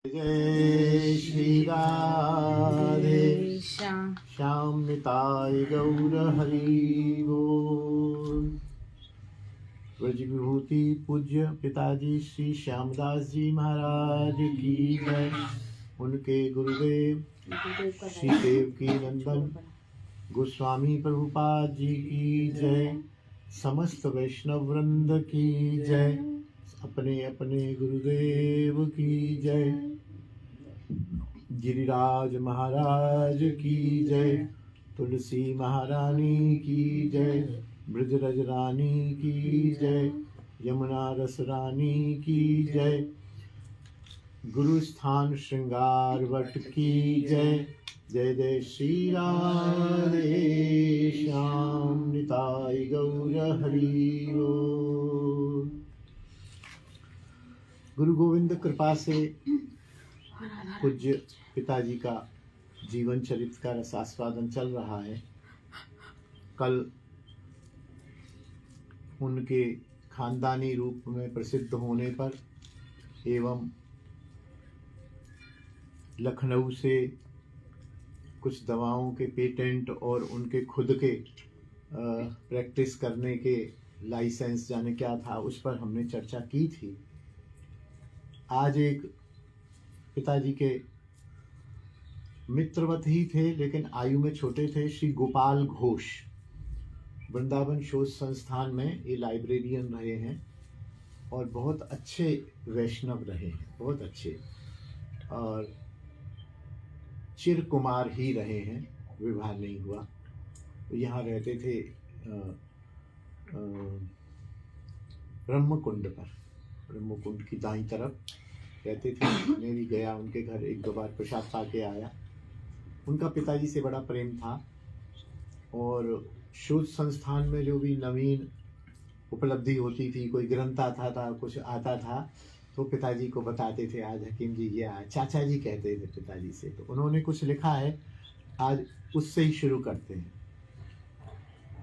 जय श्री राधे श्याम निताय गौर हरि बोल। ब्रज विभूति पूज्य पिताजी श्री श्यामदास जी महाराज की जय। उनके गुरुदेव श्री देवकी नंदन गोस्वामी प्रभुपाद जी की जय। समस्त वैष्णव वृंद की जय। अपने अपने गुरुदेव की जय। गिरिराज महाराज की जय। तुलसी महारानी की जय। ब्रजरज रानी की जय। यमुना रस रानी की जय। गुरु स्थान श्रृंगार वट की जय। जय जय श्री राधे श्याम निताय गौर हरि बोल। गुरु गोविंद कृपा से पूज्य पिताजी का जीवन चरित्र का रसास्वादन चल रहा है। कल उनके खानदानी रूप में प्रसिद्ध होने पर एवं लखनऊ से कुछ दवाओं के पेटेंट और उनके खुद के प्रैक्टिस करने के लाइसेंस जाने क्या था, उस पर हमने चर्चा की थी। आज एक पिताजी के मित्रवत ही थे लेकिन आयु में छोटे थे, श्री गोपाल घोष वृंदावन शोध संस्थान में ये लाइब्रेरियन रहे हैं और बहुत अच्छे वैष्णव रहे हैं, बहुत अच्छे, और चिर कुमार ही रहे हैं, विवाह नहीं हुआ। यहाँ रहते थे ब्रह्मकुंड पर, ब्रह्मकुंड की दाईं तरफ रहते थे। मैं भी गया उनके घर, एक दो बार प्रसाद पा के आया। उनका पिताजी से बड़ा प्रेम था और शोध संस्थान में जो भी नवीन उपलब्धि होती थी, कोई ग्रंथ आता था, कुछ आता था, तो पिताजी को बताते थे, आज हकीम जी ये आया, चाचा जी कहते थे पिताजी से। तो उन्होंने कुछ लिखा है, आज उससे ही शुरू करते हैं।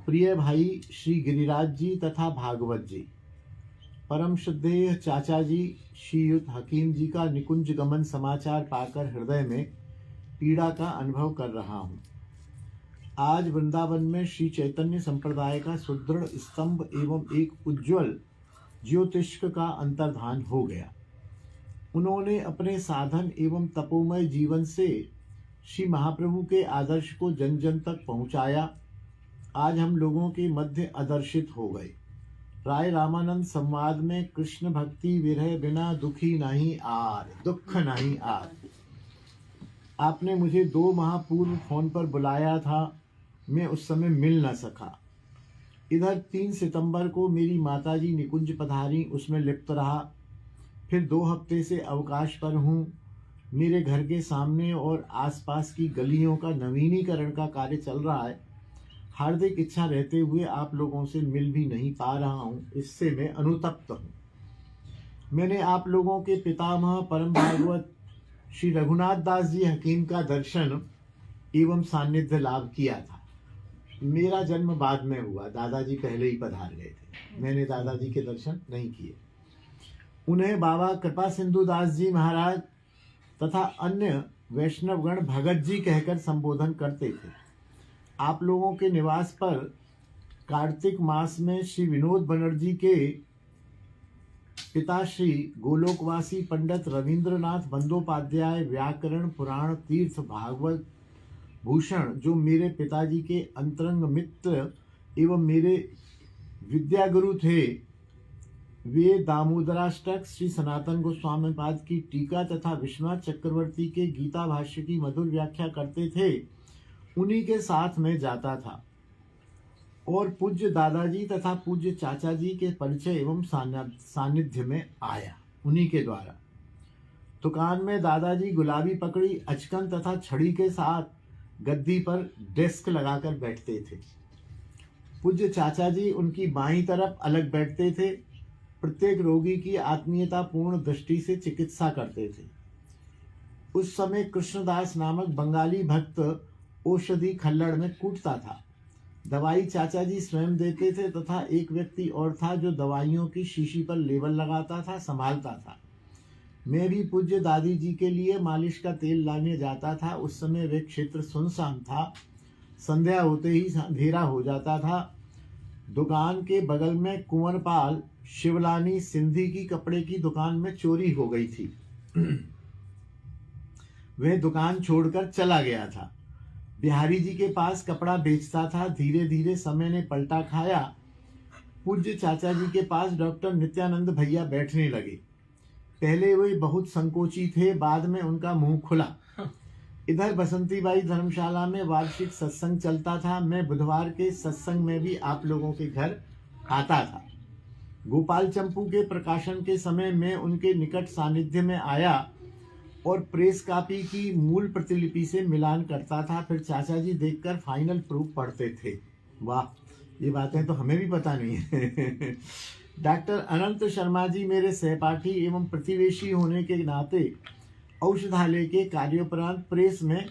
प्रिय भाई श्री गिरिराज जी तथा भागवत जी, परम श्रद्धेय चाचा जी श्रीयुत हकीम जी का निकुंज गमन समाचार पाकर हृदय में पीड़ा का अनुभव कर रहा हूँ। आज वृंदावन में श्री चैतन्य संप्रदाय का सुदृढ़ स्तंभ एवं एक उज्जवल ज्योतिष्क का अंतर्धान हो गया। उन्होंने अपने साधन एवं तपोमय जीवन से श्री महाप्रभु के आदर्श को जन जन तक पहुँचाया। आज हम लोगों के मध्य आदर्शित हो गए। राय रामानंद संवाद में कृष्ण भक्ति विरह बिना दुखी नहीं आर, दुख नहीं आर। आपने मुझे 2 माह पूर्व फोन पर बुलाया था, मैं उस समय मिल न सका। इधर 3 सितंबर को मेरी माताजी निकुंज पधारी, उसमें लिप्त रहा। फिर 2 हफ्ते से अवकाश पर हूँ। मेरे घर के सामने और आसपास की गलियों का नवीनीकरण का कार्य चल रहा है। हार्दिक इच्छा रहते हुए आप लोगों से मिल भी नहीं पा रहा हूँ, इससे मैं अनुतप्त हूँ। मैंने आप लोगों के पितामह परम भागवत श्री रघुनाथ दास जी हकीम का दर्शन एवं सानिध्य लाभ किया था। मेरा जन्म बाद में हुआ, दादाजी पहले ही पधार गए थे, मैंने दादाजी के दर्शन नहीं किए। उन्हें बाबा कृपा सिंधु दास जी महाराज तथा अन्य वैष्णवगण भगत जी कहकर संबोधन करते थे। आप लोगों के निवास पर कार्तिक मास में श्री विनोद बनर्जी के पिता श्री गोलोकवासी पंडित रविंद्रनाथ बंदोपाध्याय व्याकरण पुराण तीर्थ भागवत भूषण, जो मेरे पिताजी के अंतरंग मित्र एवं मेरे विद्यागुरु थे, वे दामोदराष्टक श्री सनातन गोस्वामी पाद की टीका तथा विश्वनाथ चक्रवर्ती के गीता भाष्य की मधुर व्याख्या करते थे। उन्हीं के साथ में जाता था और पूज्य दादाजी तथा पूज्य चाचा जी के परिचय एवं सानिध्य में आया उन्हीं के द्वारा। दुकान में दादाजी गुलाबी पकड़ी, अचकन तथा छड़ी के साथ गद्दी पर डेस्क लगाकर बैठते थे। पूज्य चाचा जी उनकी बाईं तरफ अलग बैठते थे। प्रत्येक रोगी की आत्मीयता पूर्ण दृष्टि से चिकित्सा करते थे। उस समय कृष्णदास नामक बंगाली भक्त औषधि खल्लड़ में कूटता था। दवाई चाचा जी स्वयं देते थे तथा एक व्यक्ति और था जो दवाइयों की शीशी पर लेबल लगाता था, संभालता था। मैं भी पूज्य दादी जी के लिए मालिश का तेल लाने जाता था। उस समय वे क्षेत्र सुनसान था। संध्या होते ही अंधेरा हो जाता था। दुकान के बगल में कुंवरपाल शिवलानी सिंधी की कपड़े की दुकान में चोरी हो गई थी। वह दुकान छोड़कर चला गया था। बिहारी जी के पास कपड़ा बेचता था। धीरे धीरे समय ने पलटा खाया। पूज्य चाचा जी के पास डॉक्टर नित्यानंद भैया बैठने लगे। पहले वे बहुत संकोची थे, बाद में उनका मुंह खुला। इधर बसंतीबाई धर्मशाला में वार्षिक सत्संग चलता था। मैं बुधवार के सत्संग में भी आप लोगों के घर आता था। गोपाल चंपू के प्रकाशन के समय मैं उनके निकट सानिध्य में आया और प्रेस कॉपी की मूल प्रतिलिपि से मिलान करता था। फिर चाचा जी देखकर फाइनल प्रूफ पढ़ते थे। वाह, ये बातें तो हमें भी पता नहीं है। डॉक्टर अनंत शर्मा जी मेरे सहपाठी एवं प्रतिवेशी होने के नाते औषधालय के कार्योपरांत प्रेस में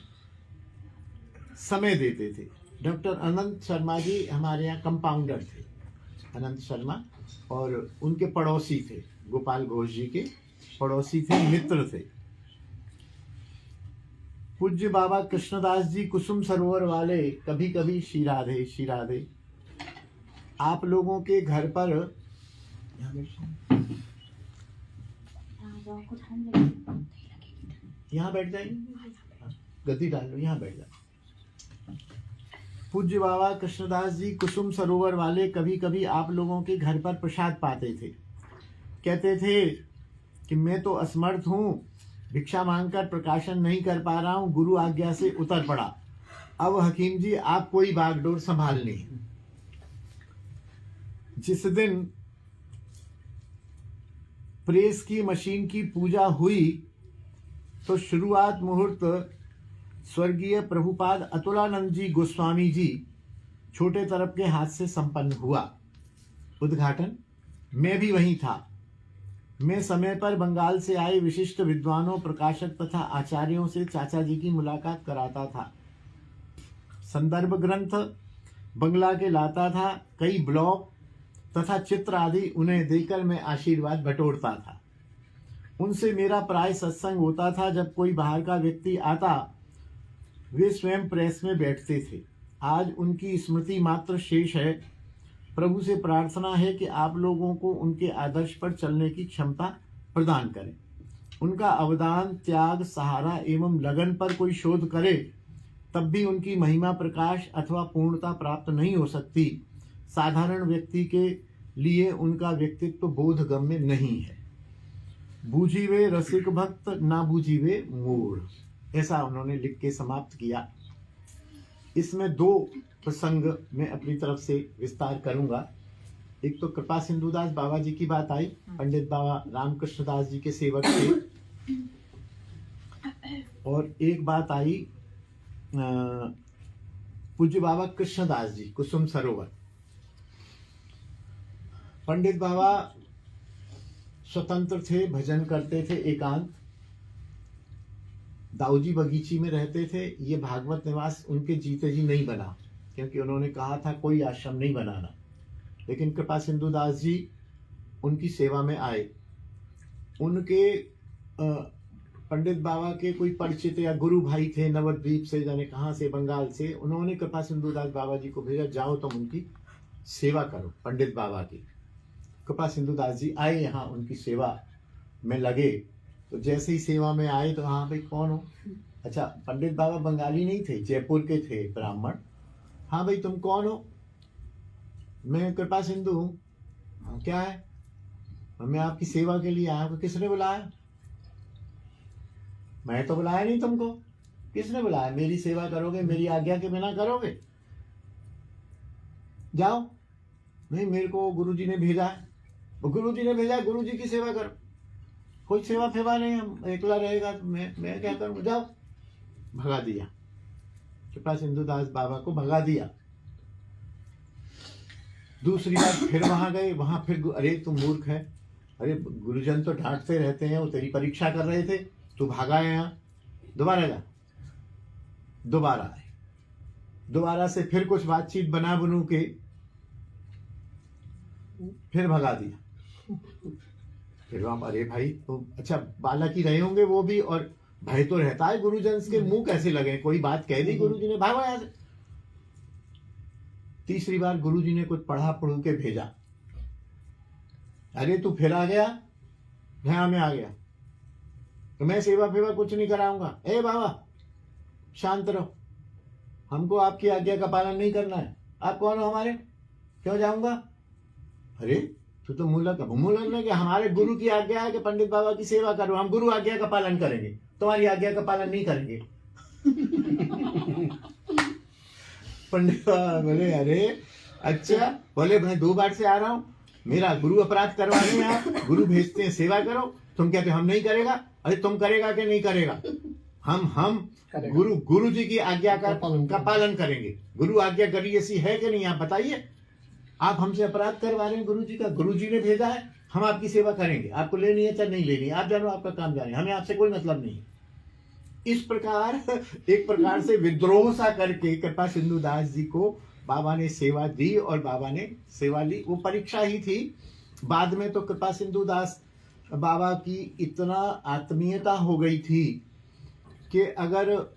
समय देते थे। डॉक्टर अनंत शर्मा जी हमारे यहाँ कंपाउंडर थे, अनंत शर्मा, और उनके पड़ोसी थे, गोपाल घोष जी के पड़ोसी थे, मित्र थे। पूज्य बाबा कृष्णदास जी कुसुम सरोवर वाले कभी कभी श्री राधे श्री राधे आप लोगों के घर पर यहाँ बैठ जाएंगे, गद्दी डाल लो, यहाँ बैठ जाओ। पूज्य बाबा कृष्णदास जी कुसुम सरोवर वाले कभी कभी आप लोगों के घर पर प्रसाद पाते थे। कहते थे कि मैं तो असमर्थ हूँ, भिक्षा मांगकर प्रकाशन नहीं कर पा रहा हूँ, गुरु आज्ञा से उतर पड़ा। अब हकीम जी आप कोई बागडोर संभाल लें। जिस दिन प्रेस की मशीन की पूजा हुई तो शुरुआत मुहूर्त स्वर्गीय प्रभुपाद अतुलानंद जी गोस्वामी जी छोटे तरफ के हाथ से संपन्न हुआ। उद्घाटन मैं भी वहीं था। मैं समय पर बंगाल से आए विशिष्ट विद्वानों, प्रकाशक तथा आचार्यों से चाचा जी की मुलाकात कराता था। संदर्भ ग्रंथ बंगला के लाता था। कई ब्लॉग तथा चित्र आदि उन्हें देकर मैं आशीर्वाद बटोरता था। उनसे मेरा प्राय सत्संग होता था। जब कोई बाहर का व्यक्ति आता वे स्वयं प्रेस में बैठते थे। आज उनकी स्मृति मात्र शेष है। प्रभु से प्रार्थना है कि आप लोगों को उनके आदर्श पर चलने की क्षमता प्रदान करें। उनका अवदान, त्याग, सहारा एवं लगन पर कोई शोध करे तब भी उनकी महिमा प्रकाश अथवा पूर्णता प्राप्त नहीं हो सकती। साधारण व्यक्ति के लिए उनका व्यक्तित्व बोधगम्य नहीं है। बूझी वे रसिक भक्त, ना बूझी वे मूढ़, ऐसा उन्होंने लिख के समाप्त किया। इसमें दो प्रसंग मैं अपनी तरफ से विस्तार करूंगा। एक तो कृपा सिंधुदास बाबा जी की बात आई। पंडित बाबा रामकृष्ण दास जी के सेवक थे। और एक बात आई पूज्य बाबा कृष्णदास जी कुसुम सरोवर। पंडित बाबा स्वतंत्र थे, भजन करते थे, एकांत, दाऊजी बगीची में रहते थे। ये भागवत निवास उनके जीते जी नहीं बना, क्योंकि उन्होंने कहा था कोई आश्रम नहीं बनाना। लेकिन कृपा सिंधु दास जी उनकी सेवा में आए। उनके पंडित बाबा के कोई परिचित या गुरु भाई थे नवद्वीप से, जाने कहाँ से, बंगाल से। उन्होंने कृपा सिंधु दास बाबा जी को भेजा, जाओ तुम उनकी सेवा करो पंडित बाबा की। कृपा सिंधु दास जी आए यहाँ, उनकी सेवा में लगे। तो जैसे ही सेवा में आए तो हाँ भाई कौन हो? अच्छा, पंडित बाबा बंगाली नहीं थे, जयपुर के थे, ब्राह्मण। हाँ भाई तुम कौन हो? मैं कृपा सिंधु हूँ। हाँ क्या है? मैं आपकी सेवा के लिए आया हूँ। किसने बुलाया? मैं तो बुलाया नहीं तुमको। किसने बुलाया? मेरी सेवा करोगे, मेरी आज्ञा के बिना करोगे? जाओ। नहीं, मेरे को गुरुजी ने भेजा है। गुरुजी ने भेजा है, गुरुजी की सेवा करो। कोई सेवा फेवा नहीं, हम एकला रहेगा तो मैं क्या करूँ? जाओ। भगा दिया, कृपा सिंधु दास बाबा को भगा दिया। दूसरी बार फिर वहां गए, वहां फिर अरे तू मूर्ख है, अरे गुरुजन तो डांटते रहते हैं, वो तेरी परीक्षा कर रहे थे, तू भागा है यहाँ, दोबारा जा। दोबारा आए, दोबारा से फिर कुछ बातचीत बना बनू के फिर भगा दिया। फिर आप, अरे भाई तो अच्छा बालक ही रहे होंगे वो भी, और भय तो रहता है गुरुजन के मुंह कैसे लगे, कोई बात कह दी गुरुजी ने, भागो यहाँ से। तीसरी बार गुरुजी ने कुछ पढ़ा पढ़ू के भेजा, अरे तू फिर आ गया, हाँ मैं आ गया, तो मैं सेवा फेवा कुछ नहीं कराऊंगा। ए बाबा शांत रहो, हमको आपकी आज्ञा का पालन नहीं करना है। आप कौन हो हमारे, क्यों जाऊंगा? अरे तू तो मूलक है कि हमारे गुरु की आज्ञा है कि पंडित बाबा की सेवा करो, हम गुरु आज्ञा का पालन करेंगे, तुम्हारी आज्ञा का पालन नहीं करेंगे। पंडित बाबा बोले अरे अच्छा, बोले मैं 2 बार से आ रहा हूँ, मेरा गुरु अपराध करवा रहे हैं आप, गुरु भेजते हैं सेवा करो, तुम कहते हम नहीं करेगा। अरे तुम करेगा कि नहीं करेगा? हम गुरु जी की आज्ञा का पालन करेंगे। गुरु आज्ञा करी ऐसी है कि नहीं, आप बताइए। आप हमसे अपराध करवा रहे हैं गुरु जी का, गुरु जी ने भेजा है, हम आपकी सेवा करेंगे, आपको लेनी है चाहे नहीं लेनी, आप जानो आपका काम जाने, हमें आपसे कोई मतलब नहीं। इस प्रकार एक प्रकार से विद्रोह सा करके कृपा सिंधु दास जी को बाबा ने सेवा दी और बाबा ने सेवा ली। वो परीक्षा ही थी। बाद में तो कृपा सिंधु दास बाबा की इतना आत्मीयता हो गई थी कि अगर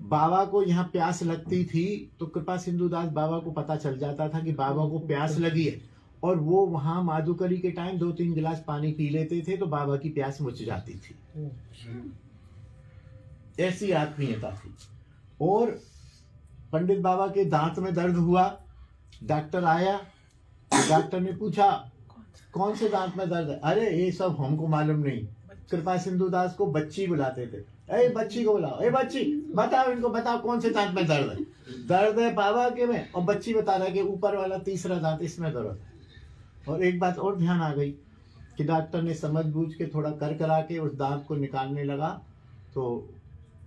बाबा को यहाँ प्यास लगती थी तो कृपा सिंधु दास बाबा को पता चल जाता था कि बाबा को प्यास लगी है, और वो वहां माधुकरी के टाइम 2-3 गिलास पानी पी लेते थे तो बाबा की प्यास बुझ जाती थी। ऐसी आत्मीयता थी। और पंडित बाबा के दांत में दर्द हुआ, डॉक्टर आया, डॉक्टर ने पूछा कौन से दांत में दर्द है? अरे ये सब हमको मालूम नहीं। कृपा सिंधु दास को बच्ची बुलाते थे, ए बच्ची को बुलाओ, ए बच्ची बताओ, इनको बताओ कौन से दांत में दर्द है। दर्द है बाबा के में, और बच्ची बता रहा है कि ऊपर वाला तीसरा दांत इसमें दर्द है। और एक बात और ध्यान आ गई कि डॉक्टर ने समझ बूझ के थोड़ा कर करा के उस दांत को निकालने लगा तो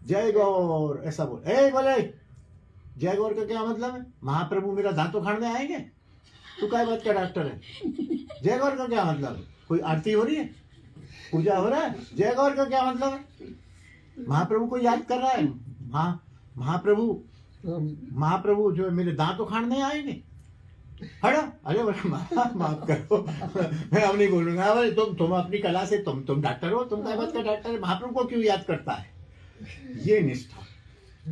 जय गौर ऐसा बोले जय गौर का क्या मतलब है? महाप्रभु मेरा दांत उखाड़ने आएंगे? तू क्या बात का डॉक्टर है? जय गौर का क्या मतलब है? कोई आरती हो रही है, पूजा हो रहा है, जय गौर का क्या मतलब है? महाप्रभु को याद कर रहा है, महाप्रभु जो है मेरे दांत उखाड़ने आएंगे? हटो। अरे माफ करो, मैं अब नहीं बोलूंगा। अरे तुम अपनी कला से तुम डॉक्टर हो, तुम क्या बात का डॉक्टर है? महाप्रभु को क्यों याद करता है? ये निष्ठा।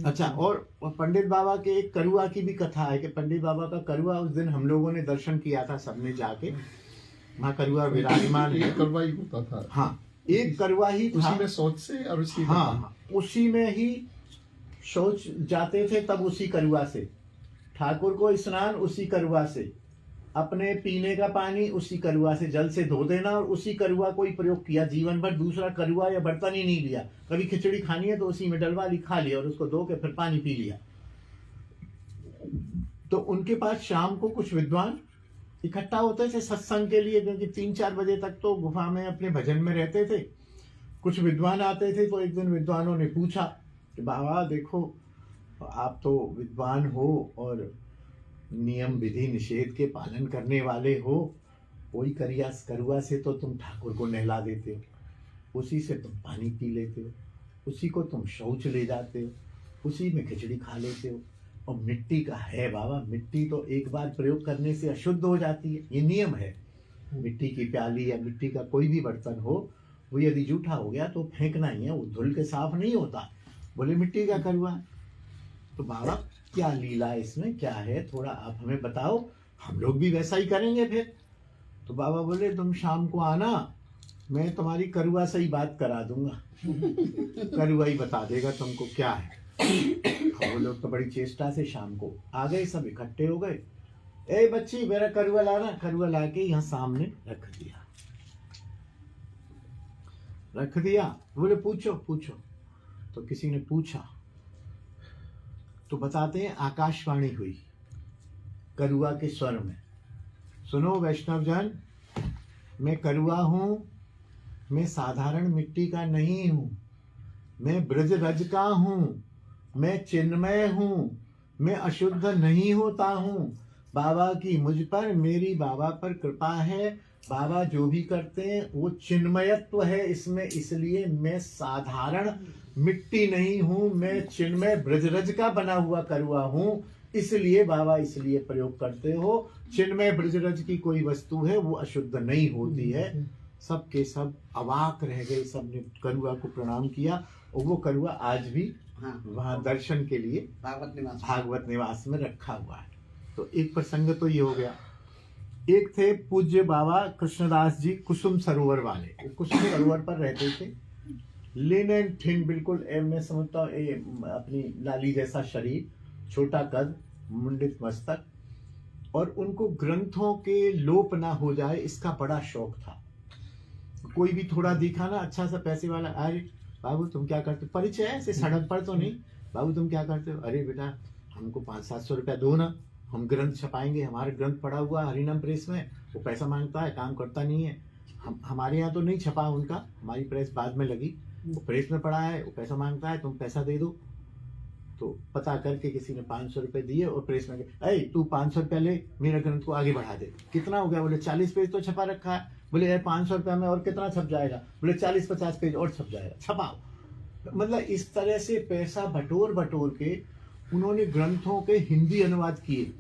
अच्छा, और पंडित बाबा के एक करुआ की भी कथा है कि पंडित बाबा का करुआ उस दिन हम लोगों ने दर्शन किया था सबने जाके, वहाँ करुआ विराजमान है। करुआ ही होता था। हाँ, एक करुआ ही था। उसी में शौच से और उसी हाँ, उसी में ही शौच जाते थे, तब उसी करुआ से ठाकुर को स्नान, उसी करुआ से अपने पीने का पानी, उसी करुआ से जल से धो देना, और उसी करुआ को ही प्रयोग किया जीवन भर। दूसरा करुआ या बर्तन ही नहीं लिया। कभी खिचड़ी खानी है तो उसी में डलवा ली, खा लिया, और उसको धो के फिर पानी पी लिया। तो उनके पास शाम को कुछ विद्वान इकट्ठा होते थे सत्संग के लिए, क्योंकि 3-4 बजे तक तो गुफा में अपने भजन में रहते थे। कुछ विद्वान आते थे। तो एक दिन विद्वानों ने पूछा कि बाबा देखो, आप तो विद्वान हो और नियम विधि निषेध के पालन करने वाले हो, कोई करुआ से तो तुम ठाकुर को नहला देते हो, उसी से तुम पानी पी लेते हो, उसी को तुम शौच ले जाते हो, उसी में खिचड़ी खा लेते हो, और मिट्टी का है बाबा, मिट्टी तो एक बार प्रयोग करने से अशुद्ध हो जाती है, ये नियम है। मिट्टी की प्याली या मिट्टी का कोई भी बर्तन हो, वो यदि जूठा हो गया तो फेंकना ही है, वो धुल के साफ नहीं होता। बोले मिट्टी का करुआ। तो बाबा क्या लीला है इसमें, क्या है, थोड़ा आप हमें बताओ, हम लोग भी वैसा ही करेंगे फिर। तो बाबा बोले तुम शाम को आना, मैं तुम्हारी करुआ से ही बात करा दूंगा, करुआ ही बता देगा तुमको क्या है। वो लोग तो बड़ी चेष्टा से शाम को आ गए, सब इकट्ठे हो गए। ए बच्ची मेरा करुआ लाना। करुआ ला के यहाँ सामने रख दिया। बोले पूछो। तो किसी ने पूछा तो बताते हैं आकाशवाणी हुई करुआ के स्वर में, सुनो वैष्णव जन, मैं करुआ हूँ, मैं साधारण मिट्टी का नहीं हूँ, मैं ब्रज रज का हूँ, मैं चिन्मय हूँ, मैं अशुद्ध नहीं होता हूँ। बाबा की मुझ पर, मेरी बाबा पर कृपा है। बाबा जो भी करते हैं वो चिन्मयत्व है इसमें, इसलिए मैं साधारण मिट्टी नहीं हूँ, मैं चिन्मय ब्रजरज का बना हुआ करुआ हूँ, इसलिए बाबा इसलिए प्रयोग करते हो। चिन्मय ब्रजरज की कोई वस्तु है वो अशुद्ध नहीं होती है, सब के सब अवाक रह गए, सबने करुआ को प्रणाम किया और वो करुआ आज भी हाँ, वहाँ दर्शन के लिए भागवत निवास में रखा हुआ है। तो एक प्रसंग तो ये हो गया। एक थे पूज्य बाबा कृष्णदास जी कुसुम सरोवर वाले, वो कुसुम सरोवर पर रहते थे। लिन एंड थिन, बिल्कुल मैं समझता हूँ अपनी लाली जैसा शरीर, छोटा कद, मुंडित मस्तक, और उनको ग्रंथों के लोप ना हो जाए इसका बड़ा शौक था। कोई भी थोड़ा दिखा ना अच्छा सा पैसे वाला, अरे बाबू तुम क्या करते हो, परिचय ऐसे सड़क पर तो नहीं, बाबू तुम क्या करते हो, अरे बेटा हमको 500-700 रुपया दो ना, हम ग्रंथ छपाएंगे, हमारे ग्रंथ पड़ा हुआ हरिनाम प्रेस में, वो पैसा मांगता है, काम करता नहीं है। हमारे यहाँ तो नहीं छपा उनका, हमारी प्रेस बाद में लगी, वो प्रेस में पड़ा है, वो पैसा मांगता है, तुम पैसा दे दो। तो पता करके किसी ने 500 रुपये दिए और प्रेस में गए, अरे तू 500 रुपया ले, मेरे ग्रंथ को आगे बढ़ा दे। कितना हो गया, बोले 40 पेज तो छपा रखा है। बोले यार 500 रुपया में और कितना छप जाएगा, बोले 40-50 पेज और छप जाएगा, छपाओ। मतलब इस तरह से पैसा बटोर बटोर के उन्होंने ग्रंथों के हिंदी अनुवाद किए,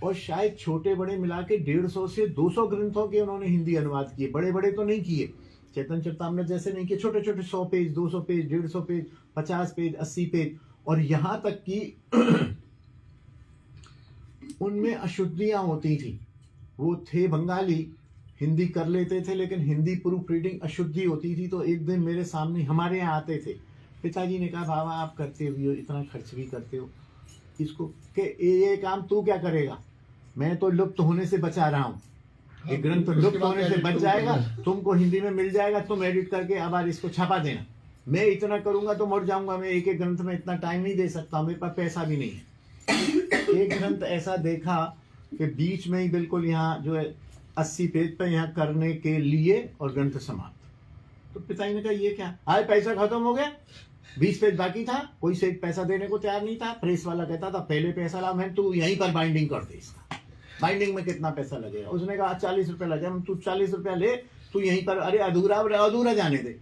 और शायद छोटे बड़े मिला के 150 से 200 ग्रंथों के उन्होंने हिंदी अनुवाद किए। बड़े बड़े तो नहीं किए, चैतन्य चरितामृत जैसे नहीं किए, छोटे छोटे 100 page, 200 page, 150 page, 50 page, 80 page. और यहाँ तक कि उनमें अशुद्धियां होती थी। वो थे बंगाली, हिंदी कर लेते थे, लेकिन हिंदी प्रूफ रीडिंग अशुद्धि होती थी। तो एक दिन मेरे सामने हमारे यहाँ आते थे, पिताजी ने कहा बाबा आप करते भी हो, इतना खर्च भी करते हो, इसको के ये काम तू क्या करेगा, मैं तो लुप्त होने से बचा रहा हूँ, ये ग्रंथ लुप्त होने से बच जाएगा, तुमको हिंदी में मिल जाएगा, तुम एडिट करके अब आज इसको छपा देना। मैं इतना करूंगा तो मर जाऊंगा, मैं एक एक ग्रंथ में इतना टाइम नहीं दे सकता, मेरे पास पैसा भी नहीं है। एक ग्रंथ ऐसा देखा कि बीच में ही बिल्कुल यहाँ जो है 80 पेज पे यहाँ करने के लिए और ग्रंथ समाप्त। तो पिताजी ने कहा ये क्या, आज पैसा खत्म हो गया, 20 पेज बाकी था, कोई से पैसा देने को तैयार नहीं था। प्रेस वाला कहता था पहले पैसा ला, मैं तू यहीं पर बाइंडिंग कर दे, इसका बाइंडिंग में कितना पैसा लगेगा। उसने कहा 40 रुपया लगेगा, तू 40 रुपया ले, तू यहीं पर, अरे अधूरा जाने दे,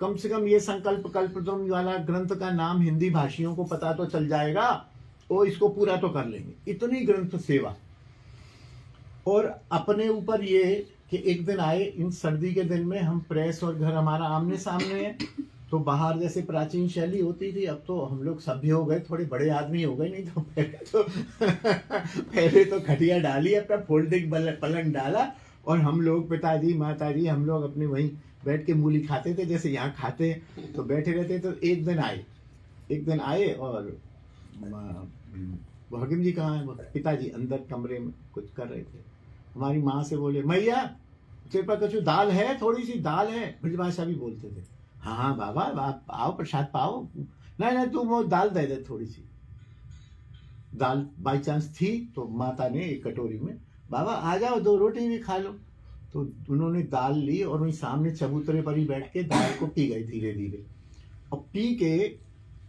कम से कम ये संकल्प कल्पद्रुम वाला ग्रंथ का नाम हिंदी भाषियों को पता तो चल जाएगा, और इसको पूरा तो कर लेंगे। इतनी ग्रंथ सेवा। और अपने ऊपर ये कि एक दिन आए, इन सर्दी के दिन में, हम प्रेस और घर हमारा आमने सामने है, तो बाहर जैसे प्राचीन शैली होती थी, अब तो हम लोग सभ्य हो गए, थोड़े बड़े आदमी हो गए, नहीं तो पहले तो खटिया डाली, अपना फोल्डिंग पलंग डाला, और हम लोग पिताजी माताजी हम लोग अपने वहीं बैठ के मूली खाते थे, जैसे यहाँ खाते हैं, तो बैठे रहते। तो एक दिन आए और हकीम जी कहाँ है, पिताजी अंदर कमरे में कुछ कर रहे थे। हमारी माँ से बोले, मैया तेरे पास कुछ दाल है, थोड़ी सी दाल है, ब्रजभाषा भी बोलते थे। हाँ बाबा आप आओ, प्रसाद पाओ, नहीं तुम वो दाल दे दे, थोड़ी सी दाल बाई चांस थी, तो माता ने एक कटोरी में, बाबा आ जाओ 2 रोटी भी खा लो। तो उन्होंने दाल ली और वहीं सामने चबूतरे पर ही बैठ के दाल को पी गए धीरे धीरे, और पी के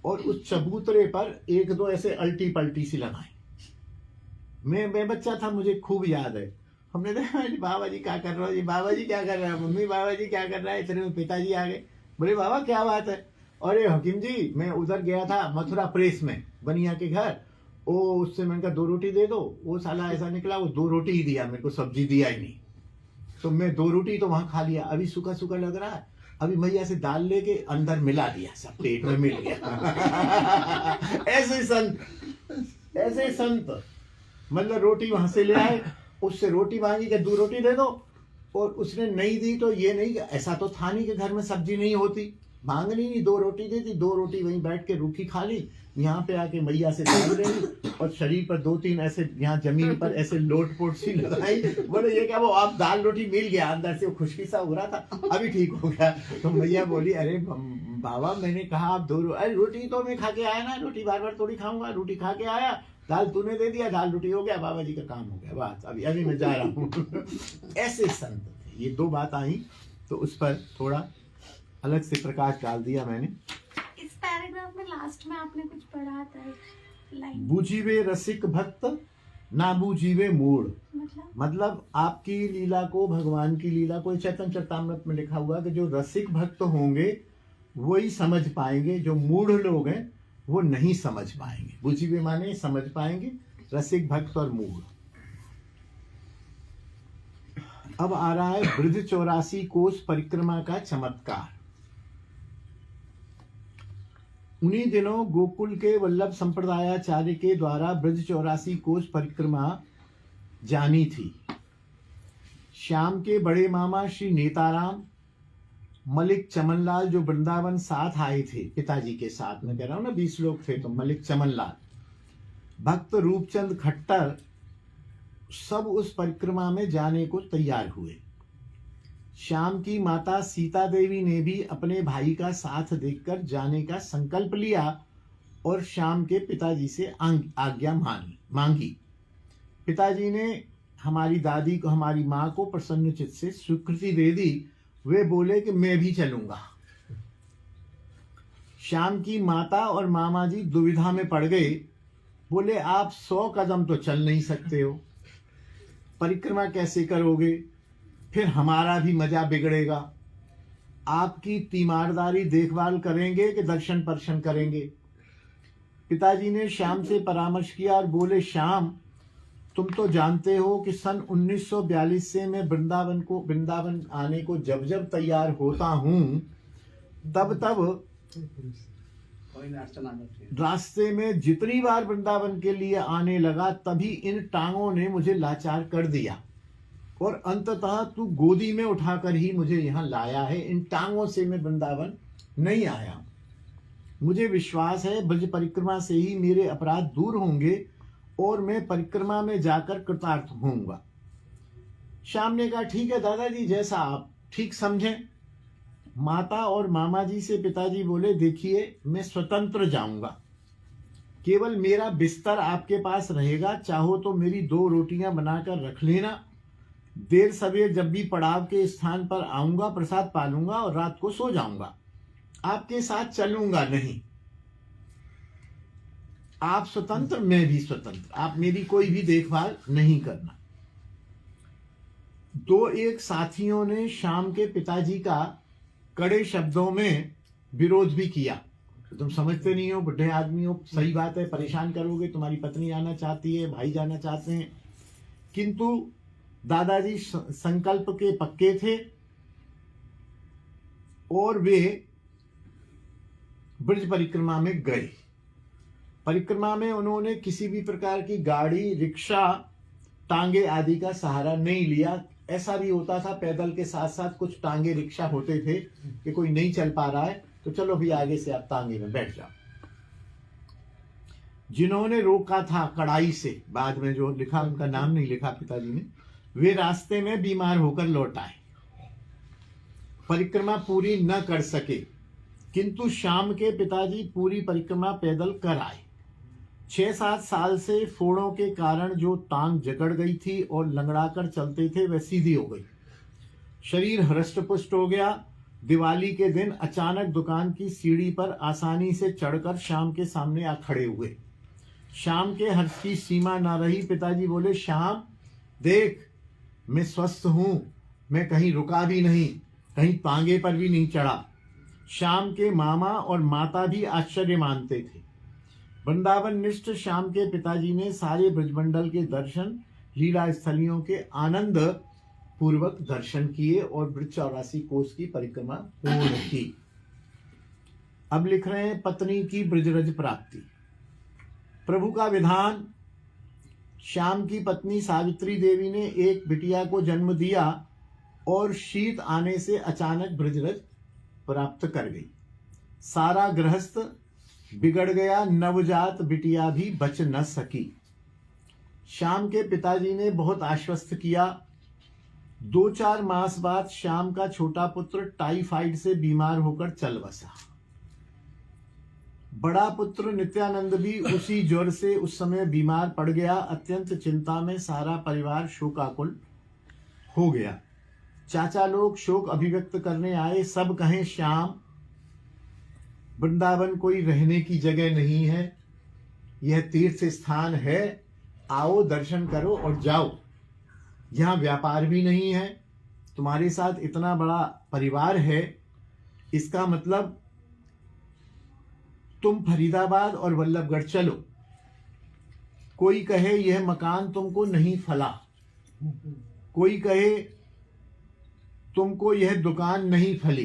और उस चबूतरे पर 1-2 ऐसे अल्टी पल्टी सी लगाई। मैं बच्चा था, मुझे खूब याद है। हमने देखा बाबा जी क्या कर रहे हो, जी बाबा जी क्या कर रहे हैं, मम्मी बाबा जी क्या कर रहा है। इतने में पिताजी आ गए, बोले बाबा क्या बात है। अरे हकीम जी मैं उधर गया था मथुरा प्रेस में, बनिया के घर, ओ उससे मैंने कहा 2 रोटी दे दो, वो साला ऐसा निकला वो 2 रोटी ही दिया, मेरे को सब्जी दिया ही नहीं। तो मैं 2 रोटी तो वहां खा लिया, अभी सूखा सूखा लग रहा है, अभी मैया से दाल लेके अंदर मिला दिया, सब पेट में मिल गया। ऐसे संत मतलब रोटी वहां से ले आए, उससे रोटी मांगी कि 2 रोटी दे दो, और उसने नहीं दी। तो ये नहीं, ऐसा तो था नहीं कि घर में सब्जी नहीं होती, मांगनी नहीं, 2 रोटी दे दी, 2 रोटी वहीं बैठ के रूखी खा ली। यहाँ पे आके मैया से दाल ले ली, और शरीर पर 2-3 ऐसे यहाँ जमीन पर ऐसे लोट-पोट सी लगाई। बोले ये क्या, वो आप दाल रोटी मिल गया, अंदर से वो खुशकी सा हो रहा था, अभी ठीक हो गया। तो मैया बोली, अरे बाबा मैंने कहा आप 2 अरे रोटी तो मैं खा के आया ना, रोटी बार बार थोड़ी खाऊंगा, रोटी खा के आया, दाल तूने दे दिया, दाल रोटी हो गया, बाबा जी का काम हो गया, बस अभी मैं जा रहा हूँ। ऐसे संत थे। ये 2 बात आई, तो उस पर थोड़ा अलग से प्रकाश डाल दिया मैंने। इस पैराग्राफ में लास्ट में आपने कुछ पढ़ा था लाइन, बूझीवे रसिक भक्त ना बूझीवे मूढ़। मतलब आपकी लीला को, भगवान की लीला को, चैतन्य चरितामृत में लिखा हुआ कि जो रसिक भक्त होंगे वही समझ पाएंगे, जो मूढ़ लोग हैं वो नहीं समझ पाएंगे। बूझीवे माने समझ पाएंगे, रसिक भक्त और मूढ़। अब आ रहा है ब्रज 84 कोस परिक्रमा का चमत्कार। उन्हीं दिनों गोकुल के वल्लभ संप्रदायाचार्य के द्वारा ब्रज 84 कोस परिक्रमा जानी थी। श्याम के बड़े मामा श्री नेताराम, मलिक चमनलाल जो वृंदावन साथ आए थे पिताजी के साथ, मैं कह रहा हूं ना 20 लोग थे, तो मलिक चमनलाल, भक्त रूपचंद खट्टर, सब उस परिक्रमा में जाने को तैयार हुए। श्याम की माता सीता देवी ने भी अपने भाई का साथ देखकर जाने का संकल्प लिया और श्याम के पिताजी से आज्ञा मांगी। पिताजी ने हमारी दादी को, हमारी माँ को प्रसन्नचित्त से स्वीकृति दे दी। वे बोले कि मैं भी चलूंगा। श्याम की माता और मामा जी दुविधा में पड़ गए। बोले आप 100 कदम तो चल नहीं सकते हो, परिक्रमा कैसे करोगे, फिर हमारा भी मजा बिगड़ेगा। आपकी तीमारदारी देखभाल करेंगे कि दर्शन पर्शन करेंगे। पिताजी ने श्याम से परामर्श किया और बोले श्याम, तुम तो जानते हो कि सन 1942 से मैं वृंदावन आने को जब तैयार होता हूँ, तब रास्ते में जितनी बार वृंदावन के लिए आने लगा, तभी इन टांगों ने मुझे लाचार कर दिया और अंततः तू गोदी में उठाकर ही मुझे यहाँ लाया है। इन टांगों से मैं वृंदावन नहीं आया। मुझे विश्वास है ब्रज परिक्रमा से ही मेरे अपराध दूर होंगे और मैं परिक्रमा में जाकर कृतार्थ होऊंगा। श्याम ने कहा ठीक है दादाजी, जैसा आप ठीक समझें। माता और मामा जी से पिताजी बोले देखिए मैं स्वतंत्र जाऊंगा, केवल मेरा बिस्तर आपके पास रहेगा, चाहो तो मेरी 2 रोटियां बनाकर रख लेना। देर सवेर जब भी पड़ाव के स्थान पर आऊंगा प्रसाद पालूंगा और रात को सो जाऊंगा। आपके साथ चलूंगा नहीं। आप स्वतंत्र, मैं भी स्वतंत्र, आप मेरी कोई भी देखभाल नहीं करना। 2 एक साथियों ने श्याम के पिताजी का कड़े शब्दों में विरोध भी किया। तुम समझते नहीं हो, बुढ़े आदमी हो, सही बात है, परेशान करोगे, तुम्हारी पत्नी जाना चाहती है, भाई जाना चाहते हैं। किंतु दादाजी संकल्प के पक्के थे और वे ब्रज परिक्रमा में गए। परिक्रमा में उन्होंने किसी भी प्रकार की गाड़ी, रिक्शा, टांगे आदि का सहारा नहीं लिया। ऐसा भी होता था पैदल के साथ साथ कुछ टांगे रिक्शा होते थे कि कोई नहीं चल पा रहा है तो चलो भी आगे से आप टांगे में बैठ जाओ। जिन्होंने रोका था कड़ाई से, बाद में जो लिखा, उनका नाम नहीं लिखा पिताजी ने, वे रास्ते में बीमार होकर लौट आए, परिक्रमा पूरी न कर सके। किंतु श्याम के पिताजी पूरी परिक्रमा पैदल कर आए। 6-7 साल से फोड़ों के कारण जो टांग जकड़ गई थी और लंगड़ाकर चलते थे वह सीधी हो गई। शरीर हृष्ट-पुष्ट हो गया। दिवाली के दिन अचानक दुकान की सीढ़ी पर आसानी से चढ़कर श्याम के सामने आ खड़े हुए। श्याम के हर्ष की सीमा न रही। पिताजी बोले श्याम देख, मैं स्वस्थ हूं, मैं कहीं रुका भी नहीं, कहीं टांगे पर भी नहीं चढ़ा। श्याम के मामा और माता भी आश्चर्य मानते थे। वृंदावन निष्ठ श्याम के पिताजी ने सारे ब्रजमंडल के दर्शन, लीला स्थलियों के आनंद पूर्वक दर्शन किए और ब्रज 84 कोस की परिक्रमा पूर्ण की। अब लिख रहे हैं पत्नी की ब्रजरज प्राप्ति। प्रभु का विधान, श्याम की पत्नी सावित्री देवी ने एक बिटिया को जन्म दिया और शीत आने से अचानक ब्रजरज प्राप्त कर गई। सारा गृहस्थ बिगड़ गया, नवजात बिटिया भी बच न सकी। श्याम के पिताजी ने बहुत आश्वस्त किया। 2-4 मास बाद श्याम का छोटा पुत्र टाइफाइड से बीमार होकर चल बसा। बड़ा पुत्र नित्यानंद भी उसी ज्वर से उस समय बीमार पड़ गया। अत्यंत चिंता में सारा परिवार शोकाकुल हो गया। चाचा लोग शोक अभिव्यक्त करने आए। सब कहें श्याम, वृंदावन कोई रहने की जगह नहीं है, यह तीर्थ स्थान है, आओ दर्शन करो और जाओ। यहाँ व्यापार भी नहीं है, तुम्हारे साथ इतना बड़ा परिवार है, इसका मतलब तुम फरीदाबाद और वल्लभगढ़ चलो। कोई कहे यह मकान तुमको नहीं फला, कोई कहे तुमको यह दुकान नहीं फली।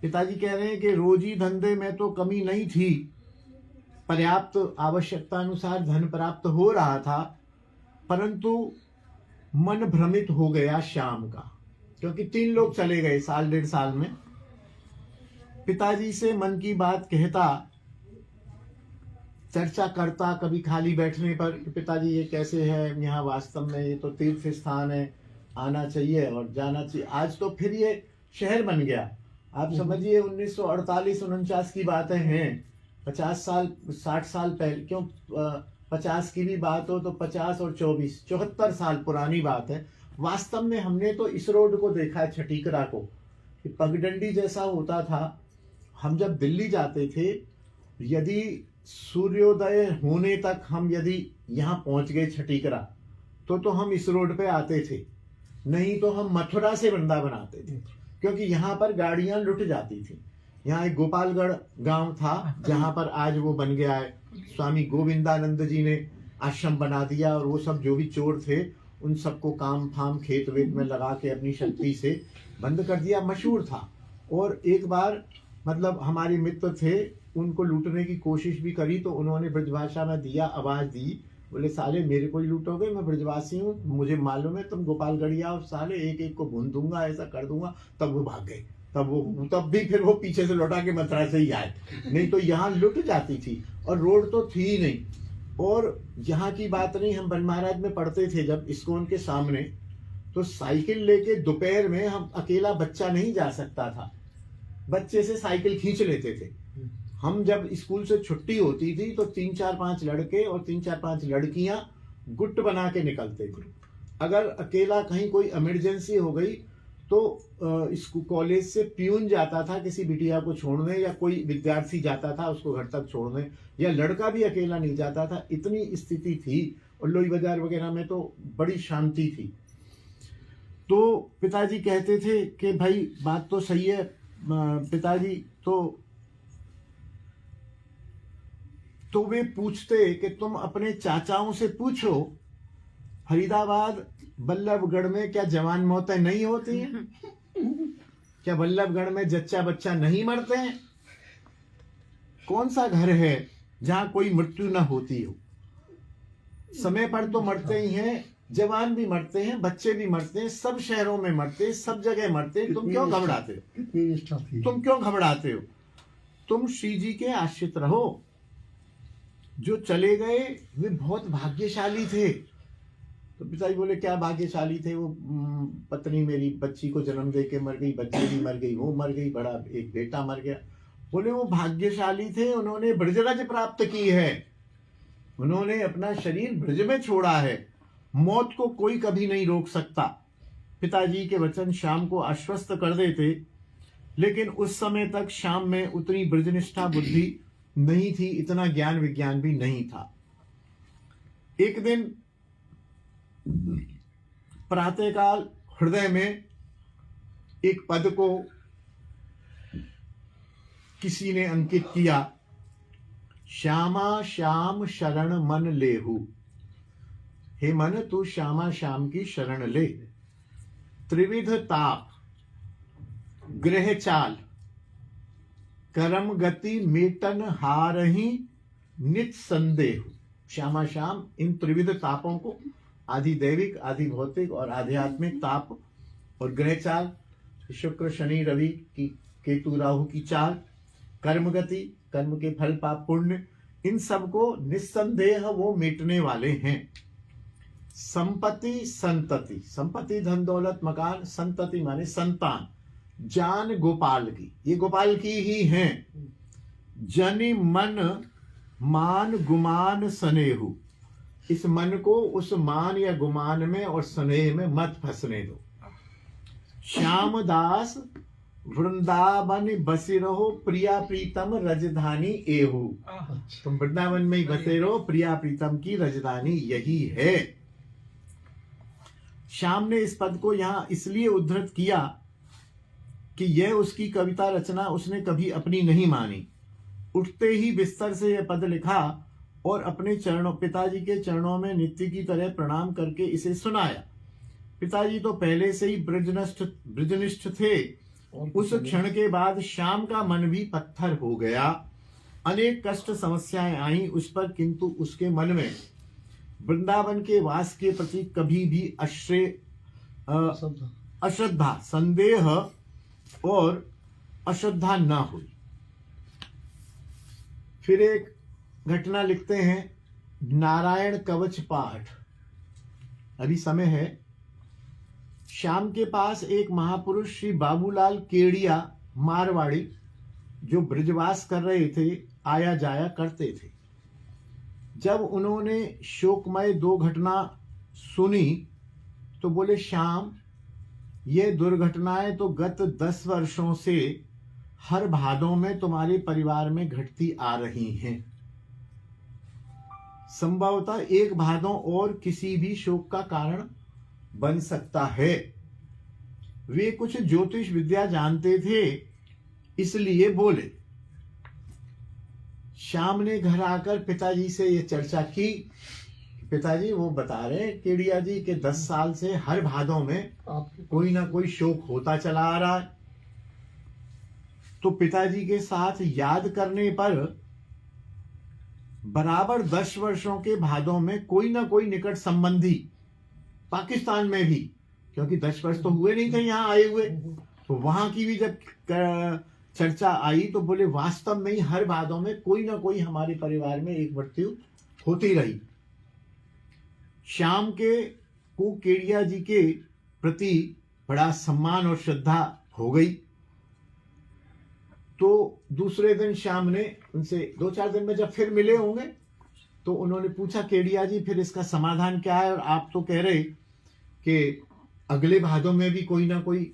पिताजी कह रहे हैं कि रोजी धंधे में तो कमी नहीं थी, पर्याप्त आवश्यकता अनुसार धन प्राप्त हो रहा था, परंतु मन भ्रमित हो गया श्याम का, क्योंकि 3 लोग चले गए साल 1.5 साल में। पिताजी से मन की बात कहता, चर्चा करता कभी खाली बैठने पर, पिताजी ये कैसे है, यहाँ वास्तव में ये तो तीर्थ स्थान है, आना चाहिए और जाना चाहिए। आज तो फिर ये शहर बन गया। आप समझिए 1948-49 की बातें हैं, 50 साल 60 साल पहले, क्यों 50 की भी बात हो तो 50 और 24 74 साल पुरानी बात है। वास्तव में हमने तो इस रोड को देखा है, छठीकरा को, कि पगडंडी जैसा होता था। हम जब दिल्ली जाते थे, यदि सूर्योदय होने तक हम यदि यहाँ पहुंच गए छठीकरा, तो हम इस रोड पे आते थे, नहीं तो हम मथुरा से वृंदावन आते थे, क्योंकि यहाँ पर गाड़ियां लुट जाती थी। यहाँ एक गोपालगढ़ गांव था जहाँ पर आज वो बन गया है, स्वामी गोविंदानंद जी ने आश्रम बना दिया, और वो सब जो भी चोर थे उन सबको काम फाम खेत वेत में लगा के अपनी शक्ति से बंद कर दिया, मशहूर था। और एक बार मतलब हमारे मित्र थे, उनको लूटने की कोशिश भी करी, तो उन्होंने ब्रजभाषा में दिया, आवाज दी, बोले साले मेरे को ही लूटोगे, मैं ब्रजवासी हूँ, मुझे मालूम है तुम गोपालगढ़िया हो, साले एक एक को भून दूंगा, ऐसा कर दूंगा। तब वो भाग गए। तब भी फिर वो पीछे से लौटा के मथुरा से ही आए, नहीं तो यहाँ लुट जाती थी और रोड तो थी ही नहीं। और यहाँ की बात नहीं, हम बन महाराज में पढ़ते थे जब इस्कॉन के सामने, तो साइकिल लेके दोपहर में हम, अकेला बच्चा नहीं जा सकता था, बच्चे से साइकिल खींच लेते थे। हम जब स्कूल से छुट्टी होती थी तो 3-4-5 लड़के और 3-4-5 लड़कियां गुट बना के निकलते थे। अगर अकेला कहीं कोई इमरजेंसी हो गई तो इसको कॉलेज से प्यून जाता था किसी बिटिया को छोड़ने, या कोई विद्यार्थी जाता था उसको घर तक छोड़ने, या लड़का भी अकेला नहीं जाता था। इतनी स्थिति थी। और लोई बाजार वगैरह में तो बड़ी शांति थी। तो पिताजी कहते थे कि भाई बात तो सही है पिताजी, तो वे पूछते कि तुम अपने चाचाओं से पूछो, फरीदाबाद बल्लभगढ़ में क्या जवान मौतें नहीं होती हैं? क्या बल्लभगढ़ में जच्चा बच्चा नहीं मरते हैं? कौन सा घर है जहां कोई मृत्यु न होती हो? समय पर तो मरते ही हैं, जवान भी मरते हैं, बच्चे भी मरते हैं, सब शहरों में मरते हैं, सब जगह मरते हैं। तुम क्यों घबराते हो? तुम क्यों घबराते हो? तुम श्री जी के आश्रित रहो। जो चले गए वे बहुत भाग्यशाली थे। तो पिताजी बोले क्या भाग्यशाली थे? वो पत्नी मेरी बच्ची को जन्म दे के मर गई, बच्ची भी मर गई, वो मर गई, बड़ा एक बेटा मर गया। बोले वो भाग्यशाली थे, उन्होंने ब्रजरज प्राप्त की है, उन्होंने अपना शरीर ब्रज में छोड़ा है, मौत को कोई कभी नहीं रोक सकता। पिताजी के वचन श्याम को आश्वस्त कर देते, लेकिन उस समय तक श्याम में उतनी ब्रजनिष्ठा बुद्धि नहीं थी, इतना ज्ञान विज्ञान भी नहीं था। एक दिन प्रातःकाल हृदय में एक पद को किसी ने अंकित किया, श्यामा श्याम शरण मन लेहु। हे मन तू श्यामा श्याम की शरण ले। त्रिविध ताप गृह चाल कर्म गति मेटन हारही नित संदेह। श्यामा श्याम इन त्रिविध तापों को, आधि दैविक, आधि भौतिक और आध्यात्मिक ताप, और ग्रह चाल शुक्र शनि रवि की, केतु राहु की चाल, कर्म गति, कर्म के फल पाप पुण्य, इन सब को निस्संदेह वो मिटने वाले हैं। संपत्ति संतति, संपत्ति धन दौलत मकान, संतति माने संतान, जान गोपाल की, ये गोपाल की ही हैं। जनि मन मान गुमान स्नेहु, इस मन को उस मान या गुमान में और स्नेह में मत फंसने दो। श्याम दास वृंदावन बसे रहो, प्रिया प्रीतम रजधानी एहू। तुम वृंदावन में ही बसे रहो, प्रिया प्रीतम की रजधानी यही है। श्याम ने इस पद को यहां इसलिए उद्धृत किया कि यह उसकी कविता रचना उसने कभी अपनी नहीं मानी। उठते ही बिस्तर से यह पद लिखा और अपने चरणों, पिताजी के चरणों में नित्य की तरह प्रणाम करके इसे सुनाया। पिताजी तो पहले से ही ब्रजनिष्ठ थे। और उस क्षण के बाद श्याम का मन भी पत्थर हो गया। अनेक कष्ट समस्याएं आई उस पर, किंतु उसके मन में वृंदावन के वास के प्रति कभी भी अश्रद्धा, संदेह और अश्रद्धा न हुई। फिर एक घटना लिखते हैं, नारायण कवच पाठ। अभी समय है। श्याम के पास एक महापुरुष श्री बाबूलाल केडिया मारवाड़ी, जो ब्रजवास कर रहे थे, आया जाया करते थे। जब उन्होंने शोकमय दो घटना सुनी तो बोले, श्याम, ये दुर्घटनाएं तो गत 10 वर्षों से हर भादों में तुम्हारे परिवार में घटती आ रही हैं। संभवतः एक भादों और किसी भी शोक का कारण बन सकता है। वे कुछ ज्योतिष विद्या जानते थे, इसलिए बोले। श्याम ने घर आकर पिताजी से ये चर्चा की। पिताजी वो बता रहे केडिया जी के 10 साल से हर भादों में कोई ना कोई शोक होता चला आ रहा है। तो पिताजी के साथ याद करने पर बराबर 10 वर्षों के भादों में कोई ना कोई निकट संबंधी, पाकिस्तान में भी, क्योंकि 10 वर्ष तो हुए नहीं थे यहाँ आए हुए, तो वहां की भी जब चर्चा आई तो बोले, वास्तव में ही हर भादों में कोई ना कोई हमारे परिवार में एक मृत्यु होती रही। श्याम के को केडिया जी के प्रति बड़ा सम्मान और श्रद्धा हो गई। तो दूसरे दिन श्याम ने उनसे 2-4 दिन में जब फिर मिले होंगे तो उन्होंने पूछा, केडिया जी फिर इसका समाधान क्या है? और आप तो कह रहे कि अगले भादों में भी कोई ना कोई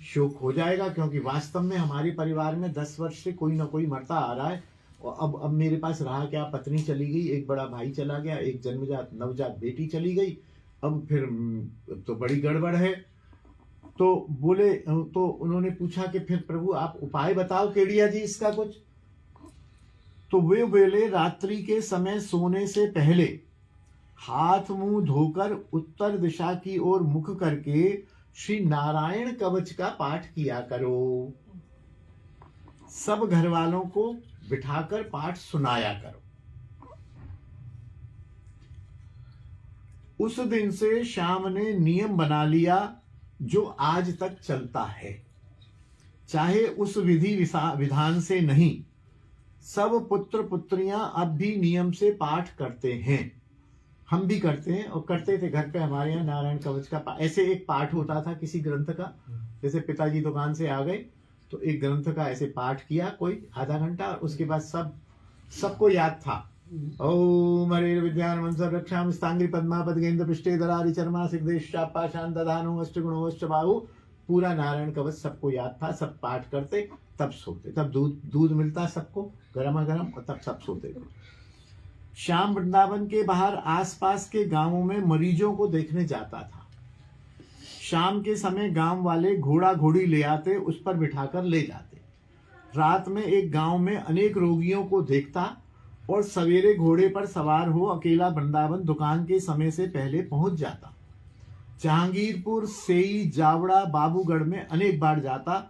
शोक हो जाएगा, क्योंकि वास्तव में हमारे परिवार में 10 वर्ष से कोई ना कोई मरता आ रहा है। और अब मेरे पास रहा क्या, पत्नी चली गई, एक बड़ा भाई चला गया, एक जन्मजात नवजात बेटी चली गई, अब फिर तो बड़ी गड़बड़ है। तो बोले, तो उन्होंने पूछा कि फिर प्रभु आप उपाय बताओ केडिया जी इसका कुछ। तो वे बोले, रात्रि के समय सोने से पहले हाथ मुंह धोकर उत्तर दिशा की ओर मुख करके श्री नारायण कवच का पाठ किया करो। सब घर वालों को बिठाकर पाठ सुनाया करो। उस दिन से श्याम ने नियम बना लिया जो आज तक चलता है, चाहे उस विधि विधान से नहीं। सब पुत्र पुत्रियां अब भी नियम से पाठ करते हैं, हम भी करते हैं और करते थे घर पे। हमारे यहाँ नारायण कवच का ऐसे एक पाठ होता था किसी ग्रंथ का, जैसे पिताजी दुकान से आ गए तो एक ग्रंथ का ऐसे पाठ किया कोई आधा घंटा, उसके बाद सबको याद था, ओम हरे विद्यान मंसर रक्षाम स्थांग्री पद्मा पदगेंद्र पृष्ठे दरारी चर्मा सिद्धेश पाषाण दधानु अष्ट गुणोष्ट बाहु, पूरा नारायण कवच सबको याद था। सब पाठ करते तब सोते, तब दूध मिलता सबको गर्मा गर्म, और तब सब सोते थे। श्याम वृंदावन के बाहर आसपास के गांवों में मरीजों को देखने जाता था। शाम के समय गांव वाले घोड़ा घोड़ी ले आते, उस पर बिठाकर ले जाते। रात में एक गांव में अनेक रोगियों को देखता और सवेरे घोड़े पर सवार हो अकेला वृंदावन दुकान के समय से पहले पहुंच जाता। जहांगीरपुर, सेई, जावड़ा, बाबूगढ़ में अनेक बार जाता।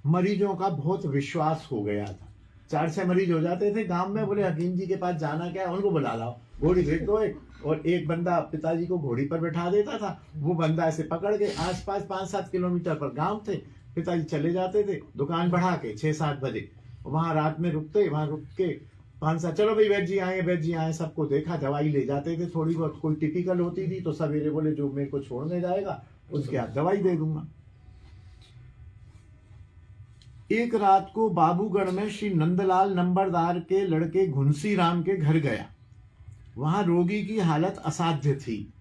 मरीजों का बहुत विश्वास हो गया था। 4-6 मरीज हो जाते थे गांव में, बोले हकीम जी के पास जाना क्या है, उनको बुला लाओ, घोड़ी भेज दो एक। और एक बंदा पिताजी को घोड़ी पर बैठा देता था, वो बंदा ऐसे पकड़ के, आसपास 5-7 किलोमीटर पर गांव थे, पिताजी चले जाते थे दुकान बढ़ा के 6-7 बजे, वहां रात में रुकते, वहां रुक के 5-7, चलो भाई वैद्य जी आए, सबको देखा, दवाई ले जाते थे। थोड़ी बहुत कोई टिपिकल होती थी तो सवेरे बोले जो मेरे को छोड़ने जाएगा उसके हाथ दवाई दे दूंगा। एक रात को बाबूगढ़ में श्री नंदलाल नंबरदार के लड़के घुंसी राम के घर गया। वहां रोगी की हालत असाध्य थी।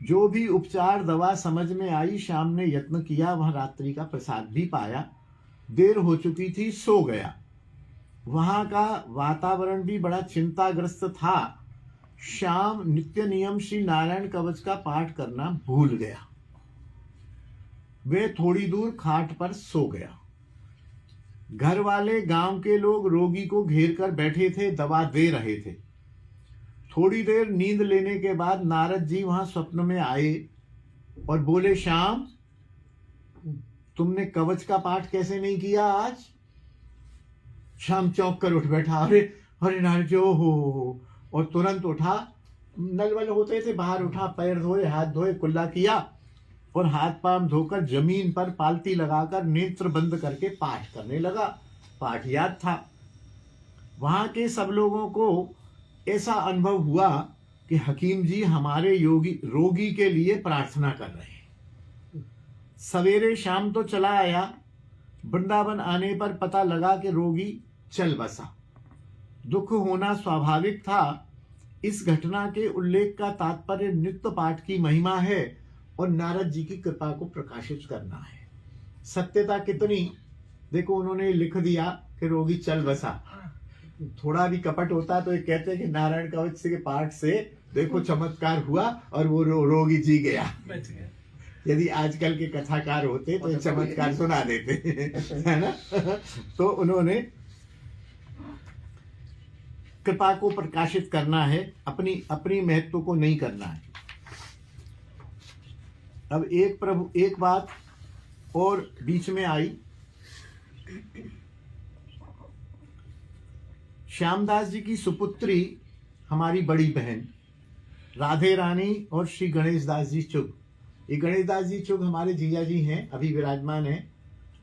जो भी उपचार दवा समझ में आई, श्याम ने यत्न किया, वहां रात्रि का प्रसाद भी पाया। देर हो चुकी थी, सो गया। वहां का वातावरण भी बड़ा चिंताग्रस्त था। श्याम नित्य नियम श्री नारायण कवच का पाठ करना भूल गया। वे थोड़ी दूर खाट पर सो गया। घर वाले, गांव के लोग रोगी को घेर कर बैठे थे, दवा दे रहे थे। थोड़ी देर नींद लेने के बाद नारद जी वहां स्वप्न में आए और बोले, श्याम तुमने कवच का पाठ कैसे नहीं किया आज? श्याम चौंक कर उठ बैठा, अरे अरे नारद जी, हो। और तुरंत उठा, नल वल होते थे, बाहर उठा, पैर धोए, हाथ धोए, कुल्ला किया और हाथ पांव धोकर जमीन पर पालती लगाकर नेत्र बंद करके पाठ करने लगा। पाठ याद था। वहां के सब लोगों को ऐसा अनुभव हुआ कि हकीम जी हमारे रोगी के लिए प्रार्थना कर रहे हैं। सवेरे शाम तो चला आया, वृंदावन आने पर पता लगा कि रोगी चल बसा। दुख होना स्वाभाविक था। इस घटना के उल्लेख का तात्पर्य नित्य पाठ की महिमा है और नारद जी की कृपा को प्रकाशित करना है। सत्यता कितनी, देखो उन्होंने लिख दिया कि रोगी चल बसा। थोड़ा भी कपट होता तो ये कहते हैं कि नारायण कवच के पाठ से देखो चमत्कार हुआ और वो रोगी जी गया। यदि आजकल के कथाकार होते तो चमत्कार सुना देते, है ना। तो उन्होंने कृपा को प्रकाशित करना है, अपनी महत्व को नहीं करना है। अब एक बात और बीच में आई। श्यामदास जी की सुपुत्री हमारी बड़ी बहन राधे रानी और श्री गणेश दास जी चुग। ये गणेश दास जी चुग हमारे जीजा जी हैं, अभी विराजमान हैं।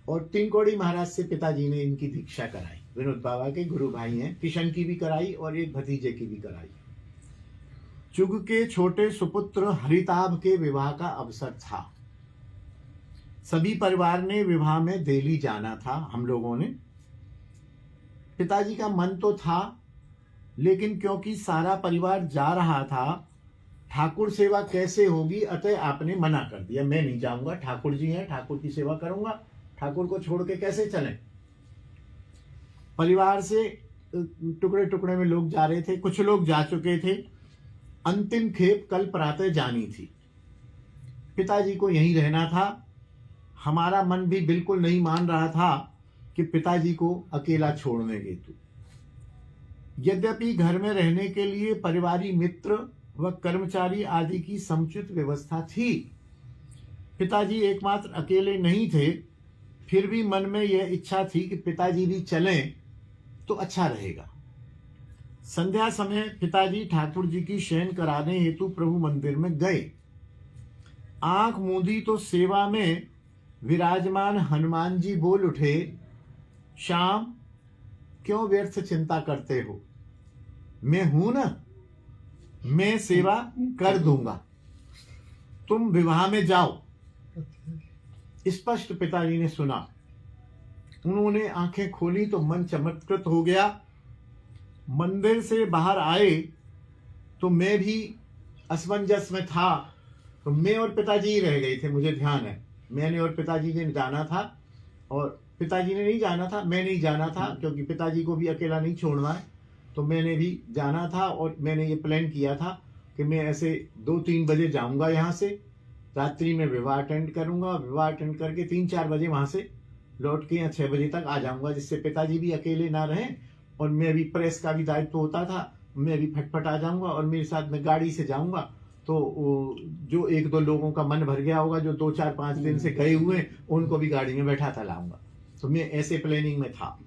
और तिनकोड़ी महाराज से पिताजी ने इनकी दीक्षा कराई। विनोद बाबा के गुरु भाई हैं, किशन की भी कराई और एक भतीजे की भी कराई। चुग के छोटे सुपुत्र हरिताभ के विवाह का अवसर था। सभी परिवार ने विवाह में दिल्ली जाना था। हम लोगों ने, पिताजी का मन तो था, लेकिन क्योंकि सारा परिवार जा रहा था, ठाकुर सेवा कैसे होगी, अतः आपने मना कर दिया, मैं नहीं जाऊंगा, ठाकुर जी हैं, ठाकुर की सेवा करूंगा, ठाकुर को छोड़ के कैसे चलें। परिवार से टुकड़े टुकड़े में लोग जा रहे थे, कुछ लोग जा चुके थे। अंतिम खेप कल प्रातः जानी थी। पिताजी को यहीं रहना था। हमारा मन भी बिल्कुल नहीं मान रहा था कि पिताजी को अकेला छोड़ने हेतु। यद्यपि घर में रहने के लिए परिवारी मित्र व कर्मचारी आदि की समुचित व्यवस्था थी, पिताजी एकमात्र अकेले नहीं थे। फिर भी मन में यह इच्छा थी कि पिताजी भी चलें तो अच्छा रहेगा। संध्या समय पिताजी ठाकुर जी की शयन कराने हेतु प्रभु मंदिर में गए। आंख मूंदी तो सेवा में विराजमान हनुमान जी बोल उठे, श्याम क्यों व्यर्थ चिंता करते हो, मैं हूं ना, मैं सेवा कर दूंगा, तुम विवाह में जाओ। स्पष्ट पिताजी ने सुना। उन्होंने आंखें खोली तो मन चमत्कृत हो गया। मंदिर से बाहर आए तो मैं भी असमंजस में था, तो मैं और पिताजी ही रह गए थे। मुझे ध्यान है, मैंने और पिताजी ने जाना था और पिताजी ने नहीं जाना था, मैं नहीं जाना था, क्योंकि पिताजी को भी अकेला नहीं छोड़ना है। तो मैंने भी जाना था और मैंने ये प्लान किया था कि मैं ऐसे 2-3 बजे जाऊंगा यहाँ से, रात्रि में विवाह अटेंड करूंगा, विवाह अटेंड करके 3-4 बजे वहां से लौट के या 6 बजे तक आ जाऊंगा, जिससे पिताजी भी अकेले ना रहें और मैं भी, प्रेस का भी दायित्व होता था, मैं भी फटफट आ जाऊंगा और मेरे साथ में गाड़ी से जाऊंगा। तो जो 1-2 लोगों का मन भर गया होगा, जो 2-4-5 दिन से गए हुए, उनको भी गाड़ी में बैठा था लाऊंगा। तो मैं ऐसे प्लानिंग में था।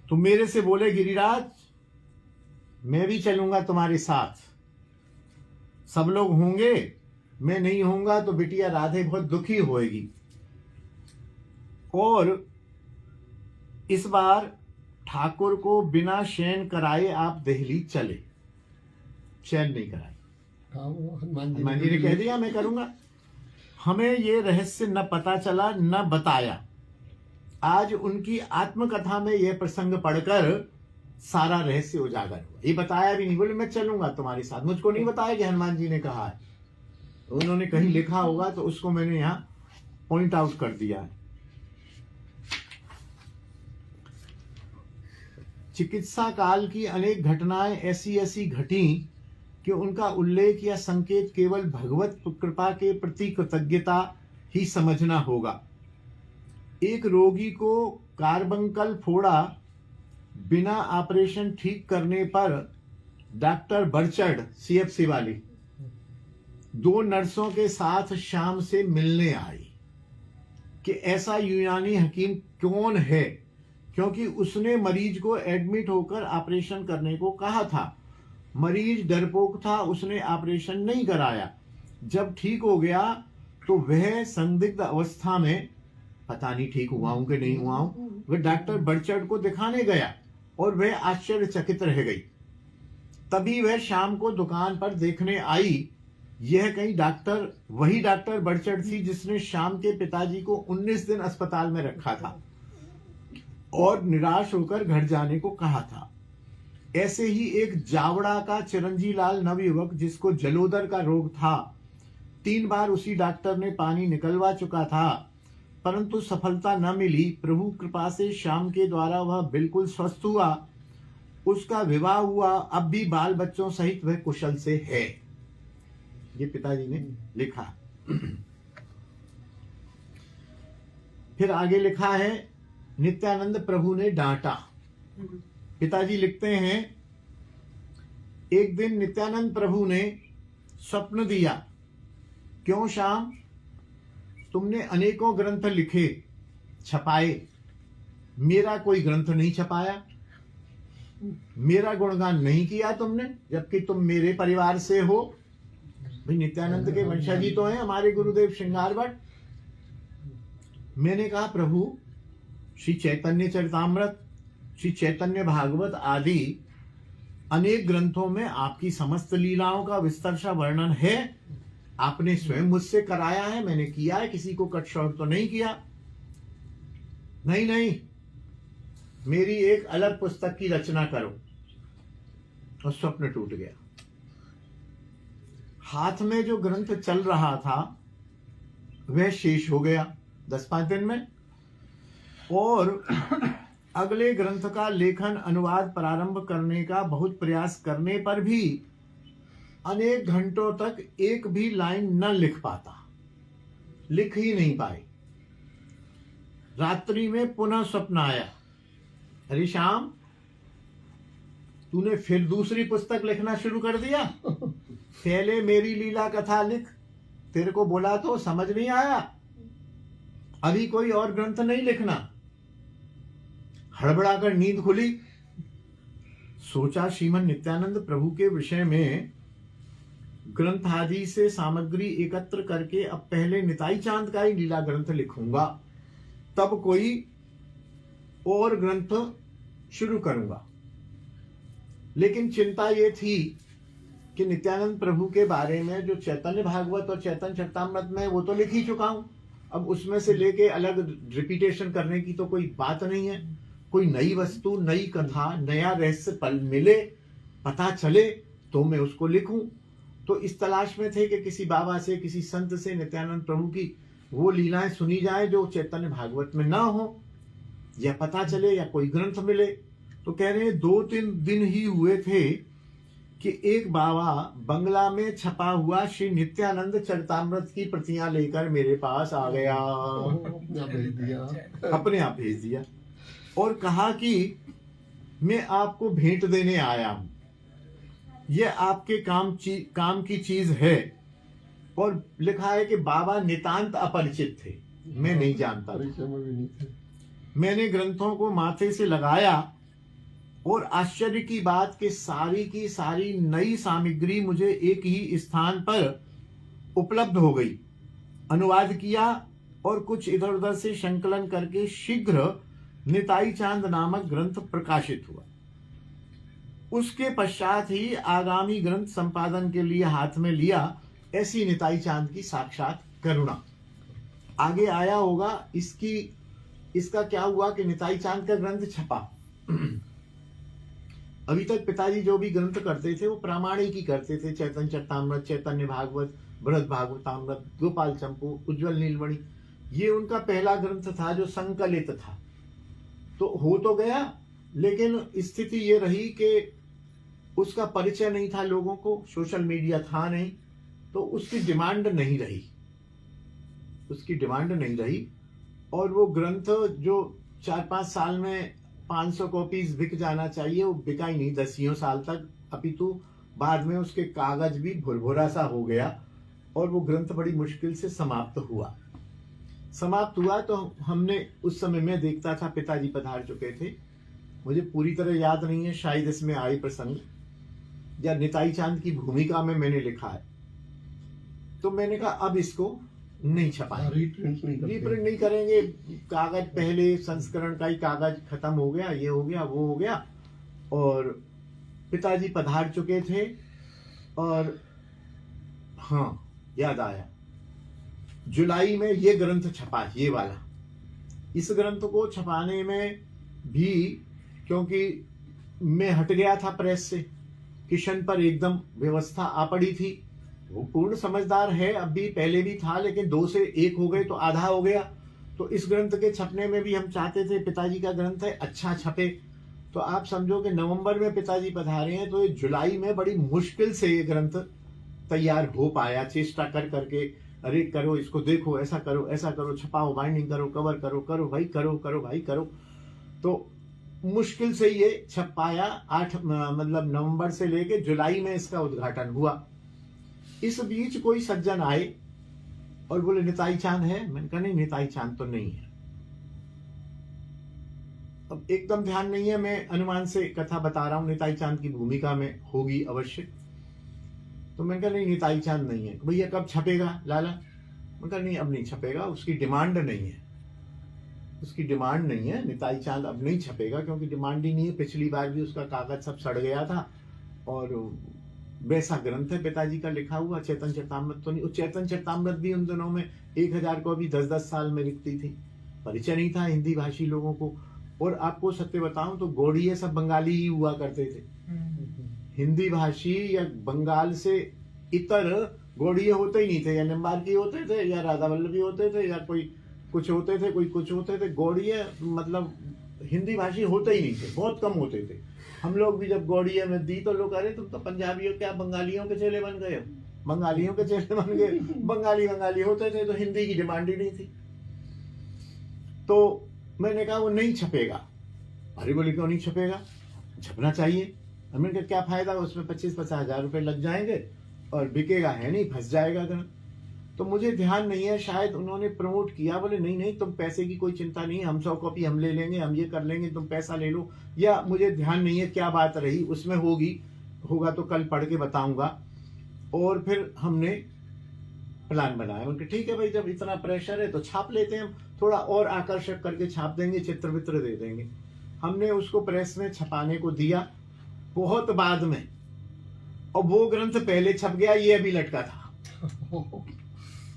तो मेरे से बोले, गिरिराज मैं भी चलूंगा तुम्हारे साथ, सब लोग होंगे, मैं नहीं होऊंगा तो बिटिया राधे बहुत दुखी होएगी। और इस बार ठाकुर को बिना शयन कराए आप दिल्ली चले। शयन नहीं कराए, हनुमान जी ने कह दिया मैं करूंगा। हमें ये रहस्य न पता चला न बताया। आज उनकी आत्मकथा में यह प्रसंग पढ़कर सारा रहस्य उजागर हुआ। ये बताया भी नहीं, बोले मैं चलूंगा तुम्हारे साथ। मुझको नहीं बताया कि हनुमान जी ने कहा है, उन्होंने कहीं लिखा होगा तो उसको मैंने यहाँ पॉइंट आउट कर दिया है। चिकित्सा काल की अनेक घटनाएं ऐसी घटी कि उनका उल्लेख या संकेत केवल भगवत कृपा के प्रति कृतज्ञता ही समझना होगा। एक रोगी को कार्बंकल फोड़ा बिना ऑपरेशन ठीक करने पर डॉक्टर बर्चर्ड, CFC वाली, 2 नर्सों के साथ शाम से मिलने आई कि ऐसा यूनानी हकीम कौन है, क्योंकि उसने मरीज को एडमिट होकर ऑपरेशन करने को कहा था। मरीज डरपोक था, उसने ऑपरेशन नहीं कराया। जब ठीक हो गया तो वह संदिग्ध अवस्था में, पता नहीं ठीक हुआ हूं कि नहीं हुआ हूं, वह डॉक्टर बड़चड़ को दिखाने गया और वह आश्चर्यचकित रह गई। तभी वह शाम को दुकान पर देखने आई। यह कहीं डॉक्टर, वही डॉक्टर बड़चड़ थी जिसने शाम के पिताजी को 19 दिन अस्पताल में रखा था और निराश होकर घर जाने को कहा था। ऐसे ही एक जावड़ा का चिरंजी लाल नवयुवक जिसको जलोदर का रोग था, 3 बार उसी डॉक्टर ने पानी निकलवा चुका था, परंतु सफलता न मिली। प्रभु कृपा से शाम के द्वारा वह बिल्कुल स्वस्थ हुआ। उसका विवाह हुआ, अब भी बाल बच्चों सहित वह कुशल से है। ये पिताजी ने लिखा। फिर आगे लिखा है, नित्यानंद प्रभु ने डांटा। पिताजी लिखते हैं, एक दिन नित्यानंद प्रभु ने स्वप्न दिया, क्यों श्याम, तुमने अनेकों ग्रंथ लिखे छपाए, मेरा कोई ग्रंथ नहीं छपाया, मेरा गुणगान नहीं किया तुमने, जबकि तुम मेरे परिवार से हो। भाई नित्यानंद के वंशजी तो हैं हमारे गुरुदेव श्रृंगार भट्ट। मैंने कहा, प्रभु श्री चैतन्य चरितामृत, श्री चैतन्य भागवत आदि अनेक ग्रंथों में आपकी समस्त लीलाओं का विस्तरशा वर्णन है। आपने स्वयं मुझसे कराया है, मैंने किया है, किसी को कट शॉर्ट तो नहीं किया। नहीं नहीं, मेरी एक अलग पुस्तक की रचना करो। और स्वप्न टूट गया। हाथ में जो ग्रंथ चल रहा था वह शेष हो गया 10-5 दिन में, और अगले ग्रंथ का लेखन अनुवाद प्रारंभ करने का बहुत प्रयास करने पर भी अनेक घंटों तक एक भी लाइन न लिख पाता, लिख ही नहीं पाए। रात्रि में पुनः स्वप्न आया, अरे श्याम, तूने फिर दूसरी पुस्तक लिखना शुरू कर दिया। पहले मेरी लीला कथा लिख, तेरे को बोला तो समझ नहीं आया, अभी कोई और ग्रंथ नहीं लिखना। हड़बड़ाकर नींद खुली। सोचा, श्रीमन नित्यानंद प्रभु के विषय में ग्रंथ आदि से सामग्री एकत्र करके अब पहले निताई चांद का ही लीला ग्रंथ लिखूंगा, तब कोई और ग्रंथ शुरू करूंगा। लेकिन चिंता ये थी कि नित्यानंद प्रभु के बारे में जो चैतन्य भागवत और चैतन्य चरितामृत में वो तो लिख ही चुका हूं, अब उसमें से लेके अलग रिपीटेशन करने की तो कोई बात नहीं है। कोई नई वस्तु, नई कथा, नया रहस्य पल मिले, पता चले तो मैं उसको लिखूं। तो इस तलाश में थे कि किसी बाबा से, किसी संत से नित्यानंद प्रभु की वो लीलाएं सुनी जाए जो चैतन्य भागवत में ना हो, या पता चले या कोई ग्रंथ मिले। तो कह रहे हैं 2-3 दिन ही हुए थे कि एक बाबा बंगला में छपा हुआ श्री नित्यानंद चरितामृत की प्रतियां लेकर मेरे पास आ गया। अपने आप भेज दिया और कहा कि मैं आपको भेंट देने आया हूं, यह आपके काम की चीज है। और लिखा है कि बाबा नितांत अपरिचित थे, मैं नहीं जानता था। मैंने ग्रंथों को माथे से लगाया और आश्चर्य की बात कि सारी की सारी नई सामग्री मुझे एक ही स्थान पर उपलब्ध हो गई। अनुवाद किया और कुछ इधर उधर से संकलन करके शीघ्र निताई चांद नामक ग्रंथ प्रकाशित हुआ। उसके पश्चात ही आगामी ग्रंथ संपादन के लिए हाथ में लिया। ऐसी निताई चांद की साक्षात करुणा। आगे आया होगा इसका क्या हुआ कि निताई चांद का ग्रंथ छपा। अभी तक पिताजी जो भी ग्रंथ करते थे वो प्रामाणिक ही करते थे। चैतन्य चरितामृत, चैतन्य भागवत, बृहद भागवतामृत, गोपाल चंपू, उज्ज्वल नीलमणि, ये उनका पहला ग्रंथ था जो संकलित था। तो हो तो गया, लेकिन स्थिति ये रही कि उसका परिचय नहीं था लोगों को, सोशल मीडिया था नहीं, तो उसकी डिमांड नहीं रही। और वो ग्रंथ जो 4-5 साल में 500 कॉपीज बिक जाना चाहिए वो बिका ही नहीं 10 साल तक, अपितु बाद में उसके कागज भी भुरभुरा सा हो गया और वो ग्रंथ बड़ी मुश्किल से समाप्त हुआ। तो हमने उस समय में देखता था, पिताजी पधार चुके थे, मुझे पूरी तरह याद नहीं है, शायद इसमें आए प्रसंग या निताई चांद की भूमिका में मैंने लिखा है। तो मैंने कहा अब इसको नहीं छपाएंगे, रीप्रिंट नहीं करेंगे। कागज पहले संस्करण का ही कागज खत्म हो गया, ये हो गया वो हो गया, और पिताजी पधार चुके थे। और हाँ, याद आया, जुलाई में ये ग्रंथ छपा, ये वाला। इस ग्रंथ को छपाने में भी, क्योंकि मैं हट गया था प्रेस से, किशन पर एकदम व्यवस्था आ पड़ी थी। वो पूर्ण समझदार है, अब भी, पहले भी था, लेकिन 2 से 1 हो गए तो आधा हो गया। तो इस ग्रंथ के छपने में भी हम चाहते थे, पिताजी का ग्रंथ है, अच्छा छपे। तो आप समझो कि नवंबर में पिताजी पधारे हैं, तो ये जुलाई में बड़ी मुश्किल से ये ग्रंथ तैयार हो पाया, चेष्टा कर करके, अरे करो इसको, देखो ऐसा करो, छपाओ, बाइंडिंग करो, कवर करो भाई, करो भाई करो। तो मुश्किल से ये छप पाया। 8 मतलब नवंबर से लेके जुलाई में इसका उद्घाटन हुआ। इस बीच कोई सज्जन आए और बोले निताई चांद है। मैंने कहा नहीं, निताई चांद तो नहीं है। अब एकदम ध्यान नहीं है, मैं अनुमान से कथा बता रहा हूं, निताई चांद की भूमिका में होगी अवश्य। तो मैंने कहा नहीं, निताई चांद नहीं है। भैया कब छपेगा लाला? मैंने कहा नहीं, अब नहीं छपेगा, उसकी डिमांड नहीं है, निताई चांद अब नहीं छपेगा, क्योंकि डिमांड ही नहीं है। पिछली बार भी उसका कागज सब सड़ गया था, और वैसा ग्रंथ है पिताजी का लिखा हुआ। चेतन चरितामृत तो नहीं, चेतन चरितामृत भी उन दिनों में 1000 को अभी 10-10 साल में लिखती थी, परिचय नहीं था हिंदी भाषी लोगों को। और आपको सत्य बताऊं तो गौड़िये सब बंगाली ही हुआ करते थे, हिंदी भाषी या बंगाल से इतर गौड़िये होते ही नहीं थे, या निम्बार्की होते थे, या राधा वल्लभी होते थे, या कोई कुछ होते थे। गौड़िये मतलब हिंदी भाषी होते ही नहीं थे, बहुत कम होते थे। हम लोग भी जब गौड़िये में दी तो लोग, अरे तुम तो पंजाबियों क्या बंगालियों के चेले बन गए, बंगाली होते थे, तो हिंदी की डिमांड ही नहीं थी। तो मैंने कहा वो नहीं छपेगा। अरे बोले क्यों नहीं छपेगा, छपना चाहिए। मैंने कहा क्या फायदा, उसमें 25-50 हजार रुपए लग जाएंगे और बिकेगा है नहीं, फंस जाएगा ग्रंथ। तो मुझे ध्यान नहीं है, शायद उन्होंने प्रमोट किया, बोले नहीं तुम पैसे की कोई चिंता नहीं, हम 100 कॉपी हम ले लेंगे, हम ये कर लेंगे, तुम पैसा ले लो। या मुझे ध्यान नहीं है क्या बात रही उसमें, होगा तो कल पढ़ के बताऊंगा। और फिर हमने प्लान बनाया, उनके ठीक है भाई, जब इतना प्रेशर है तो छाप लेते हैं, हम थोड़ा और आकर्षक करके छाप देंगे, चित्र वित्र दे देंगे। हमने उसको प्रेस में छपाने को दिया बहुत बाद में, और वो ग्रंथ पहले छप गया, ये अभी लटका था।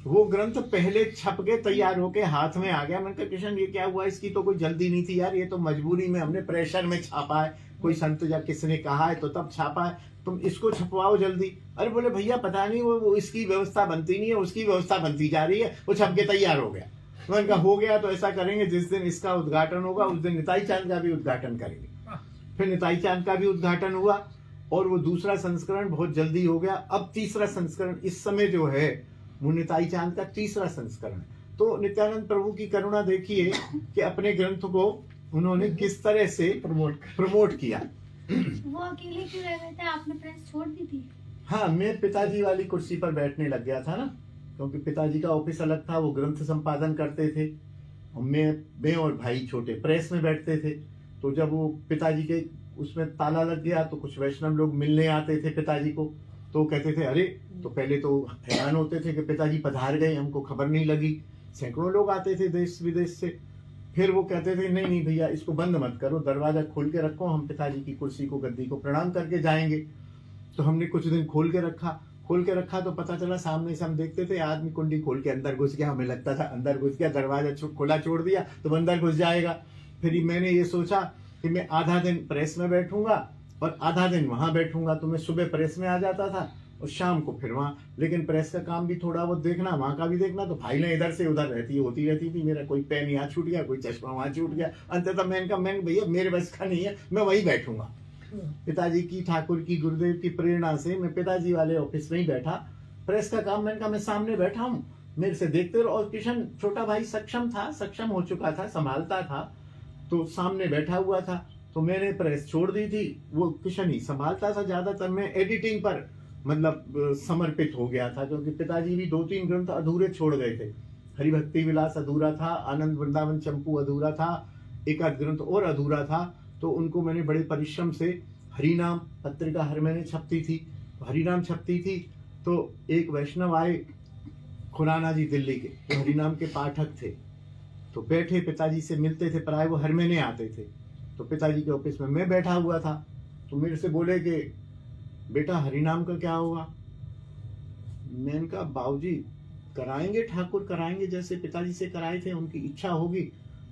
वो ग्रंथ पहले छप के तैयार होके हाथ में आ गया। मैंने कहा किशन ये क्या हुआ, इसकी तो कोई जल्दी नहीं थी यार, ये तो मजबूरी में हमने प्रेशर में छापा है, कोई संत या किसने कहा है तो तब छापा है, तुम इसको छपवाओ जल्दी। अरे बोले भैया पता नहीं वो इसकी व्यवस्था बनती नहीं है, उसकी व्यवस्था बनती जा रही है, वो छप के तैयार हो गया। मैंने कहा हो गया तो ऐसा करेंगे, जिस दिन इसका उद्घाटन होगा उस दिन निताई चांद का भी उद्घाटन करेंगे। फिर निताई चांद का भी उद्घाटन हुआ, और वो दूसरा संस्करण बहुत जल्दी हो गया। अब तीसरा संस्करण इस समय जो है वो निताई चांद का तीसरा संस्करण। तो नित्यानंद प्रभु की करुणा देखिए कि अपने ग्रंथ को उन्होंने किस तरह से प्रमोट किया। वो अकेले क्यों रह गए थे, आपने प्रेस छोड़ दी थी? हाँ, मैं पिताजी वाली कुर्सी पर बैठने लग गया था ना, क्योंकि पिताजी का ऑफिस अलग था, वो ग्रंथ संपादन करते थे, और मैं और भाई छोटे प्रेस में बैठते थे। तो जब वो पिताजी के उसमें ताला लग गया तो कुछ वैष्णव लोग मिलने आते थे पिताजी को, तो कहते थे अरे, तो पहले तो हैरान होते थे कि पिताजी पधार गए, हमको खबर नहीं लगी। सैकड़ों लोग आते थे देश विदेश से। फिर वो कहते थे नहीं भैया इसको बंद मत करो, दरवाजा खोल के रखो, हम पिताजी की कुर्सी को, गद्दी को प्रणाम करके जाएंगे। तो हमने कुछ दिन खोल के रखा तो पता चला सामने से हम देखते थे आदमी कुंडी खोल के अंदर घुस गया, हमें लगता था अंदर घुस गया, दरवाजा खुला छोड़ दिया तो अंदर घुस जाएगा। फिर मैंने ये सोचा कि मैं आधा दिन प्रेस में बैठूंगा और आधा दिन वहां बैठूंगा। तो मैं सुबह प्रेस में आ जाता था और शाम को फिर वहां, लेकिन प्रेस का काम भी थोड़ा बहुत देखना, वहां का भी देखना, तो भाई ने इधर से उधर होती रहती थी। मेरा कोई पेन यहाँ छूट गया, कोई चश्मा वहां छूट गया। अंततः मैंने भैया मेरे बस का नहीं है, मैं वही बैठूंगा। पिताजी की, ठाकुर की, गुरुदेव की प्रेरणा से मैं पिताजी वाले ऑफिस में ही बैठा। प्रेस का काम मैंने कहा मैं सामने बैठा हूँ, मेरे से देखते रहो। और किशन छोटा भाई सक्षम हो चुका था, संभालता था, तो सामने बैठा हुआ था। तो मैंने प्रेस छोड़ दी थी, वो किशन ही संभालता था ज्यादातर। मैं एडिटिंग पर मतलब समर्पित हो गया था, क्योंकि पिताजी भी 2-3 ग्रंथ अधूरे छोड़ गए थे। हरिभक्ति विलास अधूरा था, आनंद वृंदावन चंपू अधूरा था, एक आध ग्रंथ और अधूरा था। तो उनको मैंने बड़े परिश्रम से, हरिनाम पत्रिका हर महीने छपती थी, हरिनाम छपती थी। तो एक वैष्णव आए खुराना जी दिल्ली के, वो हरिनाम के पाठक थे। तो बैठे पिताजी से मिलते थे, प्राय वो हर महीने आते थे। तो पिताजी के ऑफिस में मैं बैठा हुआ था, तो मेरे से बोले कि बेटा हरिनाम का क्या होगा। मैंने कहा बाबूजी कराएंगे, ठाकुर कराएंगे, जैसे पिताजी से कराए थे, उनकी इच्छा होगी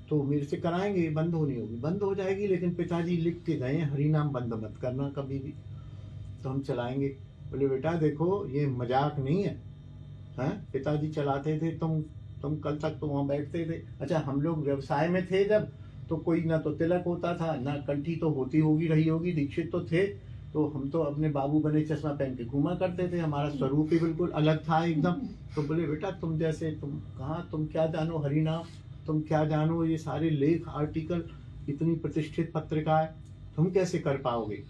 तो मेरे से कराएंगे, बंद होनी होगी बंद हो जाएगी, लेकिन पिताजी लिख के गए हरिनाम बंद मत करना कभी भी, तो हम चलाएंगे। बोले बेटा देखो ये मजाक नहीं है, हैं पिताजी चलाते थे, तुम कल तक तो वहां बैठते थे। अच्छा हम लोग व्यवसाय में थे जब, तो कोई ना तो तिलक होता था, ना कंठी तो होती होगी रही होगी, दीक्षित तो थे, तो हम तो अपने बाबू बने चश्मा पहन के घूमा करते थे, हमारा स्वरूप ही बिल्कुल अलग था एकदम। तो बोले बेटा तुम जैसे, तुम कहाँ, तुम क्या जानो हरिनाम, तुम क्या जानो ये सारे लेख आर्टिकल, इतनी प्रतिष्ठित पत्रिका है, तुम कैसे कर पाओगे।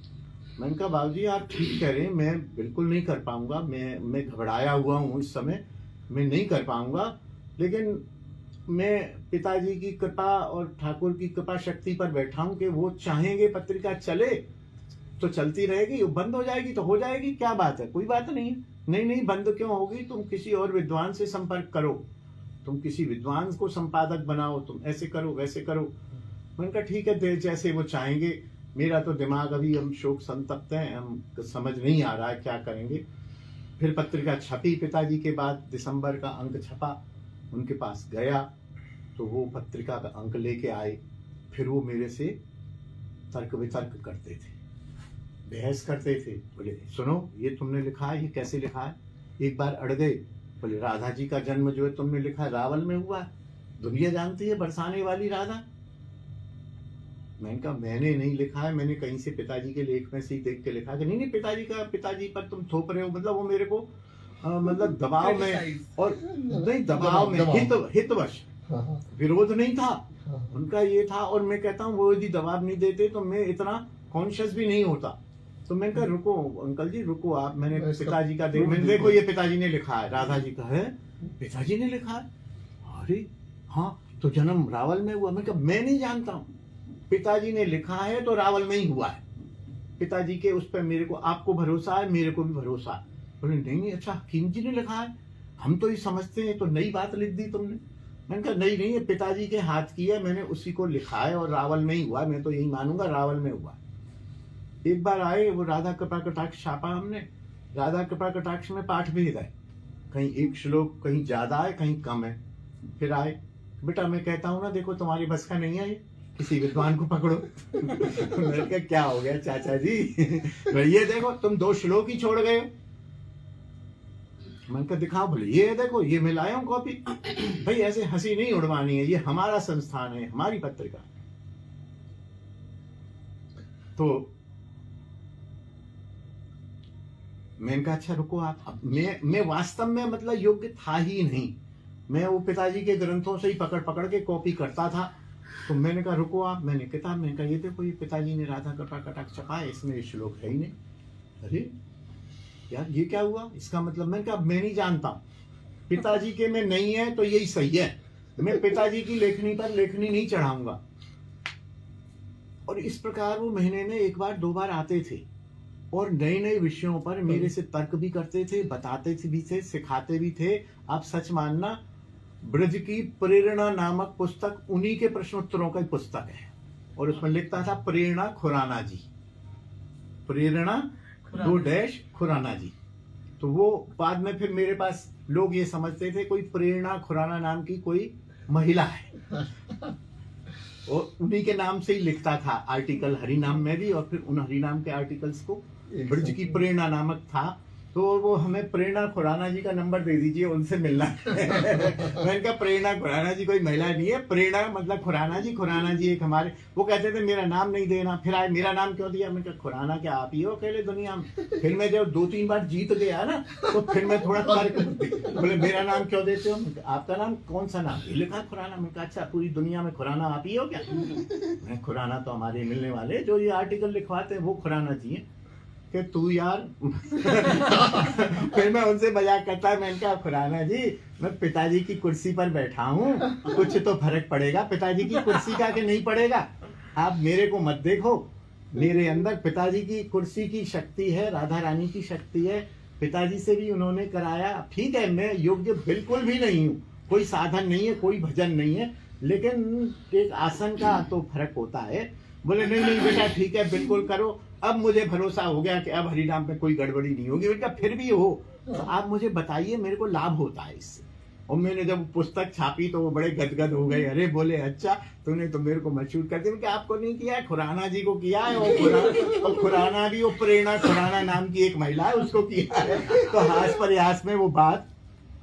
मैंने कहा बाबूजी आप ठीक कह रहे हैं, मैं बिल्कुल नहीं कर पाऊंगा, मैं घबराया हुआ हूँ इस समय, मैं नहीं कर पाऊंगा, लेकिन मैं पिताजी की कृपा और ठाकुर की कृपा शक्ति पर बैठा हूं कि वो चाहेंगे पत्रिका चले तो चलती रहेगी, वो बंद हो जाएगी तो हो जाएगी, क्या बात है, कोई बात नहीं है। नहीं बंद क्यों होगी, तुम किसी और विद्वान से संपर्क करो, तुम किसी विद्वान को संपादक बनाओ, तुम ऐसे करो वैसे करो। मैंने कहा ठीक है जैसे वो चाहेंगे। मेरा तो दिमाग अभी, हम शोक संतप्त हैं, हम समझ नहीं आ रहा है क्या करेंगे। फिर पत्रिका छपी पिताजी के बाद, दिसंबर का अंक छपा, उनके पास गया तो वो पत्रिका का अंक लेके आए। फिर वो मेरे से तर्क वितर्क करते थे, बहस करते थे। बोले सुनो ये तुमने लिखा है, ये कैसे लिखा है। एक बार अड़ गए, बोले राधा जी का जन्म जो है तुमने लिखा है रावल में हुआ है, दुनिया जानती है बरसाने वाली राधा। मैंने कहा मैंने नहीं लिखा है, मैंने कहीं से पिताजी के लेख में से ही देख के लिखा कि नहीं पिताजी पर तुम थोप रहे हो, मतलब वो मेरे को मतलब दबाव में, और नहीं दबाव में, हितवश, विरोध नहीं था उनका, ये था। और मैं कहता हूँ वो यदि दबाव नहीं देते तो मैं इतना कॉन्शियस भी नहीं होता। तो मैंने कहा रुको अंकल जी रुको आप, मैंने पिताजी का देखो ये पिताजी ने लिखा है, राधा जी का है, पिताजी ने लिखा है। अरे हाँ तो जन्म रावल में हुआ। मैं कहा मैं नहीं जानता हूँ, पिताजी ने लिखा है तो रावल में ही हुआ है। पिताजी के उस पर मेरे को, आपको भरोसा है, मेरे को भी भरोसा है। बोले नहीं अच्छा हकीम जी ने लिखा है, हम तो ये समझते हैं, तो नई बात लिख दी तुमने। मैंने कहा नहीं ये पिताजी के हाथ की है, मैंने उसी को लिखा है और रावल में ही हुआ, मैं तो यही मानूंगा रावल में हुआ। एक बार आए, वो राधा कृपा कटाक्ष छापा हमने, राधा कृपा कटाक्ष में पाठ भेद है, कहीं एक श्लोक कहीं ज्यादा है कहीं कम है। फिर आए, बेटा मैं कहता हूँ ना देखो तुम्हारी बस का नहीं है, किसी विद्वान को पकड़ो। मैंने कहा क्या हो गया चाचा जी, ये देखो तुम 2 श्लोक ही छोड़ गए हो। मैंने कहा दिखाओ। बोले ये देखो ये मैं लाया हूं कॉपी। भाई ऐसे हंसी नहीं उड़वानी है, ये हमारा संस्थान है, हमारी पत्रिका। तो मैंने कहा अच्छा रुको आप, अब मैं वास्तव में मतलब योग्य था ही नहीं, मैं वो पिताजी के ग्रंथों से ही पकड़ पकड़ के कॉपी करता था। तो मैंने कहा रुको आप, मैंने किताब, मैंने कहा ये देखो ये पिताजी ने राधा कृपा कटाक्ष छपा है, इसमें श्लोक है ही नहीं। अरे यार ये क्या हुआ, इसका मतलब, मैंने कहा मैं नहीं जानता, पिताजी के में नहीं है तो यही सही है, मैं पिताजी की लेखनी पर लेखनी नहीं चढ़ाऊंगा। और इस प्रकार वो महीने में 1 बार 2 बार आते थे और नए नए विषयों पर मेरे से तर्क भी करते थे, बताते भी थे, सिखाते भी थे। आप सच मानना, ब्रज की प्रेरणा नामक पुस्तक उन्हीं के प्रश्नोत्तरों का पुस्तक है, और उसमें लिखता था प्रेरणा खुराना जी, प्रेरणा 2 खुराना जी। तो वो बाद में फिर मेरे पास लोग ये समझते थे कोई प्रेरणा खुराना नाम की कोई महिला है, और उन्हीं के नाम से ही लिखता था आर्टिकल हरिनाम में भी, और फिर उन हरिनाम के आर्टिकल्स को ब्रज की प्रेरणा नामक था। तो वो हमें प्रेरणा खुराना जी का नंबर दे दीजिए, उनसे मिलना। मैंने कहा प्रेरणा खुराना जी कोई महिला नहीं है, प्रेरणा मतलब खुराना जी एक हमारे, वो कहते थे मेरा नाम नहीं देना। फिर आए मेरा नाम क्यों दिया, मैंने कहा खुराना क्या आप ही हो अकेले दुनिया में। फिर मैं जब 2-3 बार जीत गया ना, तो फिर मैं थोड़ा तर्क, बोले मेरा नाम क्यों देते हो, आपका नाम कौन सा नाम, ये लिखा खुराना। मैंने कहा अच्छा पूरी दुनिया में खुराना आप ही हो क्या। मैं खुराना तो हमारे मिलने वाले जो ये आर्टिकल लिखवाते हैं वो खुराना जी हैं। कि तू यार फिर मैं उनसे मजाक करता है, मैंने कहा खुराना जी मैं पिताजी की कुर्सी पर बैठा हूँ, कुछ तो फर्क पड़ेगा पिताजी की कुर्सी का कि नहीं पड़ेगा, आप मेरे को मत देखो, मेरे अंदर पिताजी की कुर्सी की शक्ति है, राधा रानी की शक्ति है, पिताजी से भी उन्होंने कराया। ठीक है मैं योग्य बिल्कुल भी नहीं हूँ, कोई साधन नहीं है, कोई भजन नहीं है, लेकिन एक आसन का तो फर्क होता है। बोले नहीं नहीं बेटा ठीक है बिल्कुल करो। अब मुझे भरोसा हो गया कि अब हरिनाम में कोई गड़बड़ी नहीं होगी। बेटा फिर भी हो तो आप मुझे बताइए, मेरे को लाभ होता है इससे। और मैंने जब पुस्तक छापी तो वो बड़े गदगद हो गए, अरे बोले अच्छा तूने तो मेरे को मशहूर कर दिया। कि आपको नहीं किया है, खुराना जी को किया है, और खुराना भी वो प्रेरणा खुराना नाम की एक महिला है उसको किया है। तो हास प्रयास में वो बात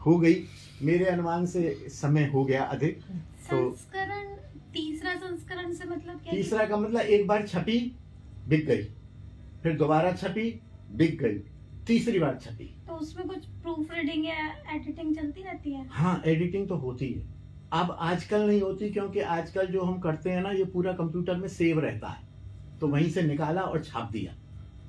हो गई। मेरे अनुमान से समय हो गया अधिक। तो संस्करण, तीसरा संस्करण से मतलब क्या? तीसरा का मतलब एक बार छपी बिक गई, फिर दोबारा छपी बिक गई, तीसरी बार छपी। तो उसमें कुछ प्रूफ रीडिंग या एडिटिंग चलती रहती है? हाँ एडिटिंग तो होती है, अब आजकल नहीं होती क्योंकि आजकल जो हम करते हैं ना ये पूरा कंप्यूटर में सेव रहता है, तो वहीं से निकाला और छाप दिया।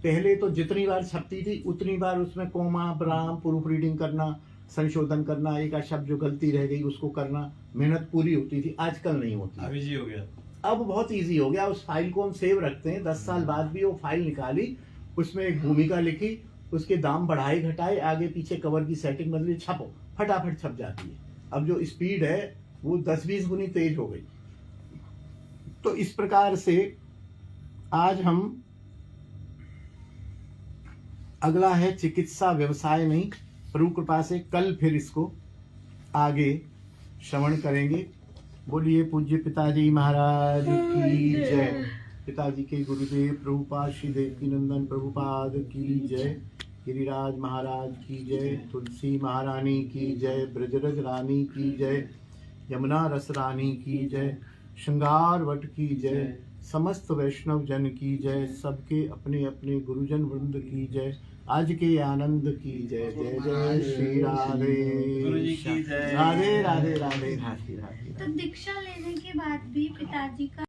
पहले तो जितनी बार छपती थी उतनी बार उसमें कोमा ब्राम प्रूफ रीडिंग करना, संशोधन करना, एक शब्द जो गलती रह गई उसको करना, मेहनत पूरी होती थी। आजकल नहीं होती। अभी जी हो गया, अब बहुत इजी हो गया। उस फाइल को हम सेव रखते हैं, 10 साल बाद भी वो फाइल निकाली, उसमें एक भूमिका लिखी, उसके दाम बढ़ाए घटाए, आगे पीछे कवर की सेटिंग बदली, छपो, फटाफट छप जाती है। अब जो स्पीड है वो 10-20 गुनी तेज हो गई। तो इस प्रकार से आज हम अगला है चिकित्सा व्यवसाय में, प्रभु कृपा से कल फिर इसको आगे श्रवण करेंगे। बोलिए पूज्य पिताजी महाराज की जय। पिताजी के गुरुदेव प्रभुपाद श्री देवकी नंदन प्रभुपाद की जय। गिरिराज महाराज की जय। तुलसी महारानी की जय। ब्रजरज रानी की जय। यमुना रस रानी की जय। श्रृंगार वट की जय। समस्त वैष्णव जन की जय। सबके अपने अपने गुरुजन वृंद की जय। आज के आनंद की जय। जय जय श्री राधे गुरुजी की जय। राधे राधे राधे राधे राधे। तो दीक्षा लेने के बाद भी पिताजी का